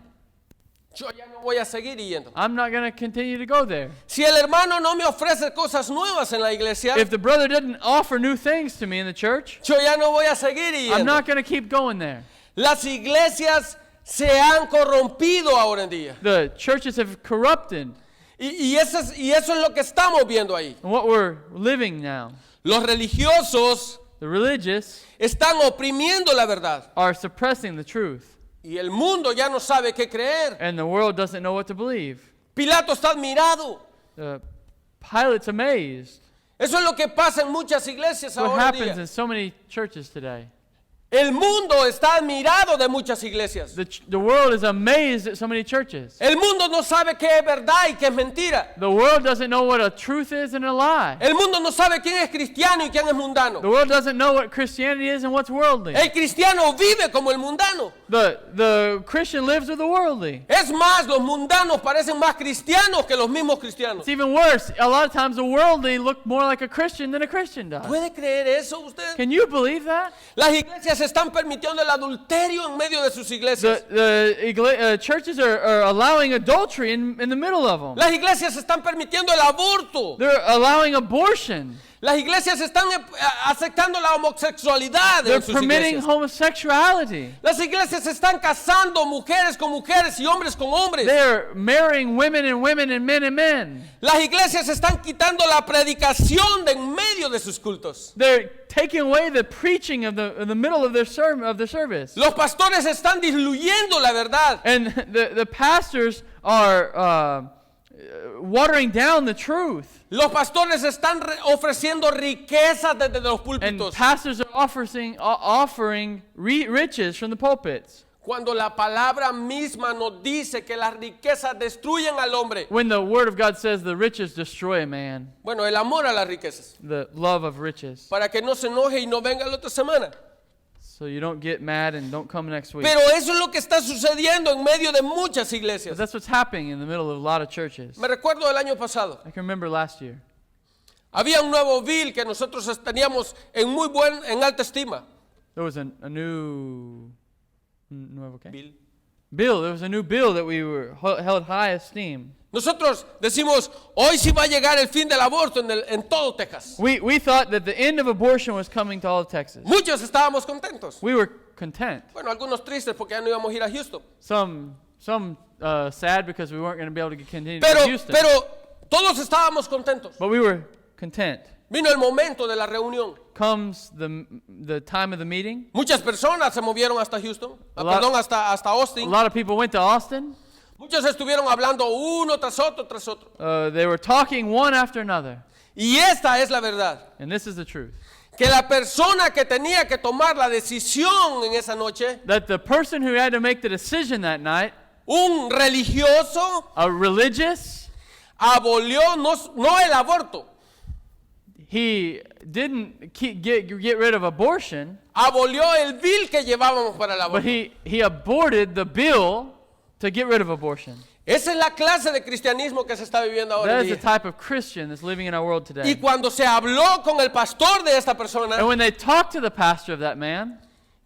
Speaker 1: yo ya no voy a seguir yendo.
Speaker 2: I'm not going to continue to go there.
Speaker 1: Si el hermano no me ofrece cosas nuevas en la iglesia,
Speaker 2: If the brother doesn't offer new things to me in the church,
Speaker 1: yo ya no voy a seguir
Speaker 2: I'm
Speaker 1: yendo.
Speaker 2: not going to keep going there.
Speaker 1: Las iglesias se han corrompido ahora en día.
Speaker 2: The churches have corrupted.
Speaker 1: Y eso es lo que estamos viendo ahí.
Speaker 2: And what we're living now,
Speaker 1: Los religiosos
Speaker 2: the religious
Speaker 1: están oprimiendo la verdad.
Speaker 2: are suppressing the truth.
Speaker 1: Y el mundo ya no sabe qué creer.
Speaker 2: And the world doesn't know what to believe.
Speaker 1: Pilato está admirado.
Speaker 2: Pilate's amazed.
Speaker 1: Eso es lo que pasa en muchas iglesias
Speaker 2: What
Speaker 1: ahora en
Speaker 2: happens
Speaker 1: día.
Speaker 2: in so many churches today.
Speaker 1: El mundo está admirado de muchas iglesias.
Speaker 2: The world is amazed at so many churches.
Speaker 1: El mundo no sabe qué es verdad y qué es mentira.
Speaker 2: The world doesn't know what a truth is and a lie.
Speaker 1: El mundo no sabe quién es cristiano y quién es mundano.
Speaker 2: The world doesn't know what Christianity is and what's worldly.
Speaker 1: El cristiano vive como el mundano.
Speaker 2: The Christian lives with the worldly.
Speaker 1: Es más, los mundanos parecen más cristianos que los mismos cristianos.
Speaker 2: It's even worse. A lot of times the worldly look more like a Christian than a Christian does.
Speaker 1: ¿Puede creer eso usted?
Speaker 2: Can you believe that?
Speaker 1: Las iglesias están permitiendo el adulterio en medio de sus iglesias.
Speaker 2: Churches are allowing adultery in the middle of them.
Speaker 1: Las iglesias están permitiendo el aborto.
Speaker 2: They're allowing abortion.
Speaker 1: Las iglesias están aceptando la homosexualidad
Speaker 2: They're
Speaker 1: en sus
Speaker 2: permitting
Speaker 1: iglesias.
Speaker 2: homosexuality.
Speaker 1: Las iglesias están casando mujeres con mujeres y hombres con hombres.
Speaker 2: They're marrying women and women and men and men.
Speaker 1: Las iglesias están quitando la predicación de en medio de sus cultos.
Speaker 2: They're taking away the preaching in the middle of their service.
Speaker 1: Los pastores están diluyendo la verdad.
Speaker 2: And the pastors are watering down the truth.
Speaker 1: Los pastores están ofreciendo riquezas desde los
Speaker 2: And
Speaker 1: púlpitos.
Speaker 2: pastors are offering riches from the pulpits.
Speaker 1: Cuando la palabra misma nos dice que las riquezas destruyen al hombre.
Speaker 2: When the Word of God says the riches destroy a man,
Speaker 1: Bueno, el amor a las riquezas.
Speaker 2: the love of riches.
Speaker 1: Para que no se enoje y no venga la otra semana.
Speaker 2: So you don't get mad and don't come next week.
Speaker 1: Pero eso es lo que está sucediendo en medio de muchas
Speaker 2: But
Speaker 1: iglesias.
Speaker 2: that's what's happening in the middle of a lot of churches.
Speaker 1: Me recuerdo del año pasado.
Speaker 2: I can remember last year.
Speaker 1: Había un nuevo bill que nosotros teníamos en alta estima.
Speaker 2: There was a new nuevo qué?
Speaker 1: Bill.
Speaker 2: Bill. There was a new bill that we were held high esteem.
Speaker 1: Nosotros decimos, hoy sí va a llegar el fin del aborto en todo Texas.
Speaker 2: We thought that the end of abortion was coming to all of Texas.
Speaker 1: Muchos estábamos contentos.
Speaker 2: We were content.
Speaker 1: Bueno, algunos tristes porque ya no íbamos a ir a Houston.
Speaker 2: Some sad because we weren't going to be able to continue to Houston.
Speaker 1: Pero todos estábamos contentos.
Speaker 2: But we were content.
Speaker 1: Vino el momento de la reunión.
Speaker 2: Comes the time of the meeting.
Speaker 1: Muchas personas se movieron hasta Houston, hasta
Speaker 2: A
Speaker 1: Austin.
Speaker 2: lot of people went to Austin.
Speaker 1: Muchos estuvieron hablando uno tras otro, tras otro.
Speaker 2: They were talking one after another.
Speaker 1: Y esta es la verdad.
Speaker 2: And this is the truth.
Speaker 1: Que la persona que tenía que tomar la decisión en esa noche,
Speaker 2: That the person who had to make the decision that night,
Speaker 1: un religioso,
Speaker 2: a religious,
Speaker 1: abolió no el aborto,
Speaker 2: he didn't get rid of abortion,
Speaker 1: abolió el bill que llevábamos para el
Speaker 2: but
Speaker 1: aborto.
Speaker 2: he aborted the bill to get rid of abortion.
Speaker 1: Esa es la clase de cristianismo que se está viviendo ahora
Speaker 2: That
Speaker 1: en
Speaker 2: is the
Speaker 1: día.
Speaker 2: type of Christian that's living in our world
Speaker 1: Y
Speaker 2: today.
Speaker 1: cuando se habló con el pastor de esta persona,
Speaker 2: And when they talked to the pastor of that man,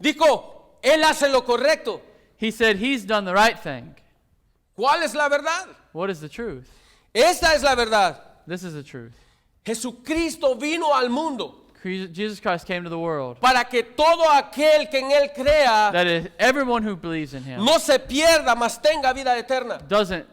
Speaker 1: dijo, él hace lo correcto.
Speaker 2: he said he's done the right thing.
Speaker 1: ¿Cuál es la verdad?
Speaker 2: What is the truth?
Speaker 1: Esta es la verdad.
Speaker 2: This is the truth.
Speaker 1: Jesucristo vino al mundo
Speaker 2: Jesus Christ came to the world
Speaker 1: para que todo aquel que en él crea
Speaker 2: that is, everyone who believes in him
Speaker 1: no se pierda, mas tenga vida eterna.
Speaker 2: doesn't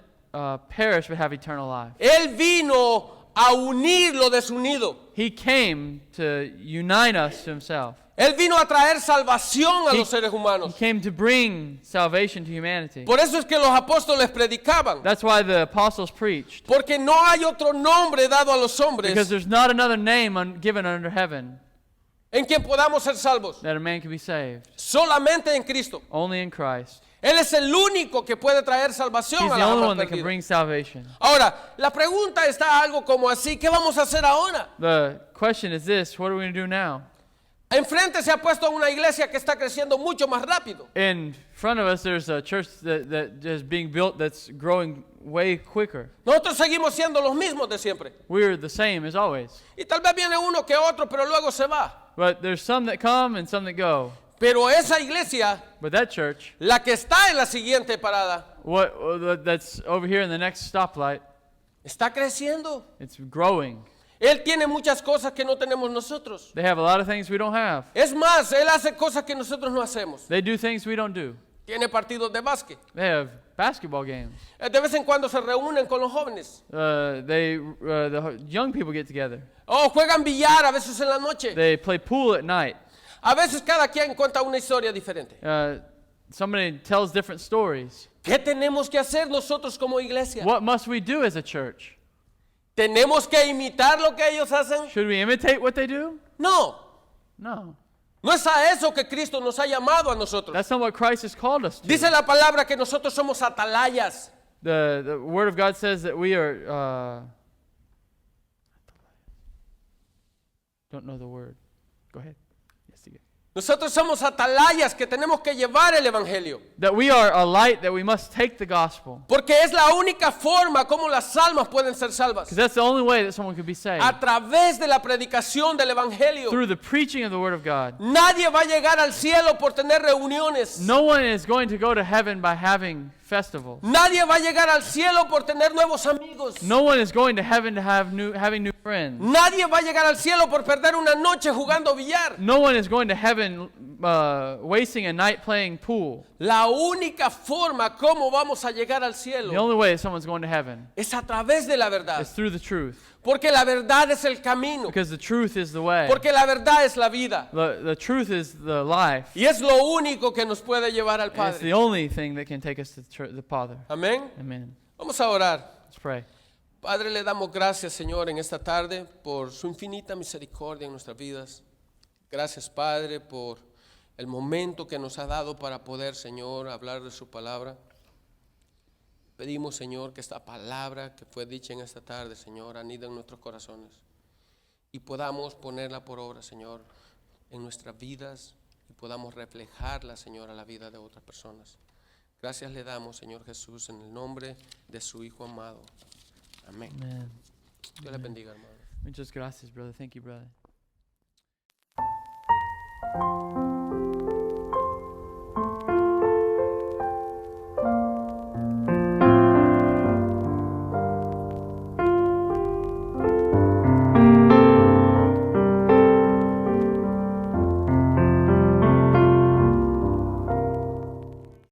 Speaker 2: perish but have eternal life.
Speaker 1: Él vino a unir lo desunido.
Speaker 2: He came to unite us to himself.
Speaker 1: Él vino a traer salvación a
Speaker 2: He-
Speaker 1: los seres
Speaker 2: He
Speaker 1: humanos.
Speaker 2: came to bring salvation to humanity.
Speaker 1: Por eso es que los apóstoles predicaban.
Speaker 2: That's why the apostles preached.
Speaker 1: Porque no hay otro nombre dado a los
Speaker 2: Because
Speaker 1: hombres
Speaker 2: there's not another name given under heaven
Speaker 1: en quien podamos ser salvos.
Speaker 2: that a man can be saved.
Speaker 1: Solamente en Cristo.
Speaker 2: Only in Christ.
Speaker 1: Él es el único que puede traer salvación
Speaker 2: He's
Speaker 1: a
Speaker 2: the
Speaker 1: la
Speaker 2: only
Speaker 1: alma
Speaker 2: one that can
Speaker 1: perdida.
Speaker 2: bring salvation.
Speaker 1: Ahora, la pregunta está algo como así, ¿qué vamos a hacer ahora?
Speaker 2: The question is this: what are we going to do now?
Speaker 1: Enfrente se ha puesto una iglesia que está creciendo mucho más rápido.
Speaker 2: In front of us, there's a church that is being built that's growing way quicker.
Speaker 1: Nosotros seguimos siendo los mismos de siempre.
Speaker 2: We're the same as always.
Speaker 1: Y tal vez viene uno que otro, pero luego se va.
Speaker 2: But there's some that come and some that go.
Speaker 1: Pero esa iglesia,
Speaker 2: But that church,
Speaker 1: la que está en la siguiente parada,
Speaker 2: that's over here in the next stoplight,
Speaker 1: está creciendo.
Speaker 2: it's growing.
Speaker 1: Él tiene muchas cosas que no tenemos nosotros.
Speaker 2: They have a lot of things we don't have.
Speaker 1: Es más, él hace cosas que nosotros no hacemos.
Speaker 2: They do things we don't do.
Speaker 1: Tiene partidos de básquet.
Speaker 2: They have basketball games.
Speaker 1: De vez en cuando se reúnen con los jóvenes.
Speaker 2: The young people get together.
Speaker 1: O juegan billar a veces en la noche.
Speaker 2: They play pool at night.
Speaker 1: A veces cada quien cuenta una historia diferente.
Speaker 2: Somebody tells different stories.
Speaker 1: ¿Qué tenemos que hacer nosotros como iglesia?
Speaker 2: What must we do as a church?
Speaker 1: ¿Tenemos que imitar lo que ellos hacen?
Speaker 2: Should we imitate what they do?
Speaker 1: No.
Speaker 2: No.
Speaker 1: No es a eso que Cristo nos ha llamado a nosotros.
Speaker 2: That's not what Christ has called us to.
Speaker 1: Dice la palabra que nosotros somos atalayas.
Speaker 2: The Word of God says that we are. Don't know the word. Go ahead. Yes, you get.
Speaker 1: Nosotros somos atalayas que tenemos que llevar el evangelio.
Speaker 2: That we are a light, that we must take the gospel.
Speaker 1: Porque es la única forma como las almas pueden ser salvas.
Speaker 2: Because that's the only way that someone could be saved.
Speaker 1: A través de la predicación del evangelio.
Speaker 2: Through the preaching of the Word of God.
Speaker 1: Nadie va a llegar al cielo por tener reuniones.
Speaker 2: No one is going to go to heaven by having festivals.
Speaker 1: Nadie va a llegar al cielo por tener nuevos amigos.
Speaker 2: No one is going to heaven to have having new friends.
Speaker 1: Nadie va a llegar al cielo por perder una noche jugando billar.
Speaker 2: No one is going to heaven wasting a night playing pool.
Speaker 1: La única forma como vamos a llegar al
Speaker 2: The
Speaker 1: cielo
Speaker 2: only way that someone's going to heaven
Speaker 1: es a través de la verdad.
Speaker 2: is through the truth.
Speaker 1: Porque la verdad es el camino.
Speaker 2: Because the truth is the way.
Speaker 1: Porque la verdad es la vida.
Speaker 2: The truth is the life.
Speaker 1: Y es lo único que nos puede llevar al
Speaker 2: And it's the
Speaker 1: Padre.
Speaker 2: only thing that can take us to the Father.
Speaker 1: Amén.
Speaker 2: Amen.
Speaker 1: Vamos a orar.
Speaker 2: Let's pray.
Speaker 1: Padre, le damos gracias, Señor, en esta tarde por su infinita misericordia en nuestras vidas. Gracias, Padre, por el momento que nos ha dado para poder, Señor, hablar de su palabra. Pedimos, Señor, que esta palabra que fue dicha en esta tarde, Señor, anida en nuestros corazones y podamos ponerla por obra, Señor, en nuestras vidas y podamos reflejarla, Señor, a la vida de otras personas. Gracias le damos, Señor Jesús, en el nombre de su Hijo amado. Amén.
Speaker 2: Amen.
Speaker 1: Dios les bendiga, hermano.
Speaker 2: Muchas gracias, brother. Thank you, brother.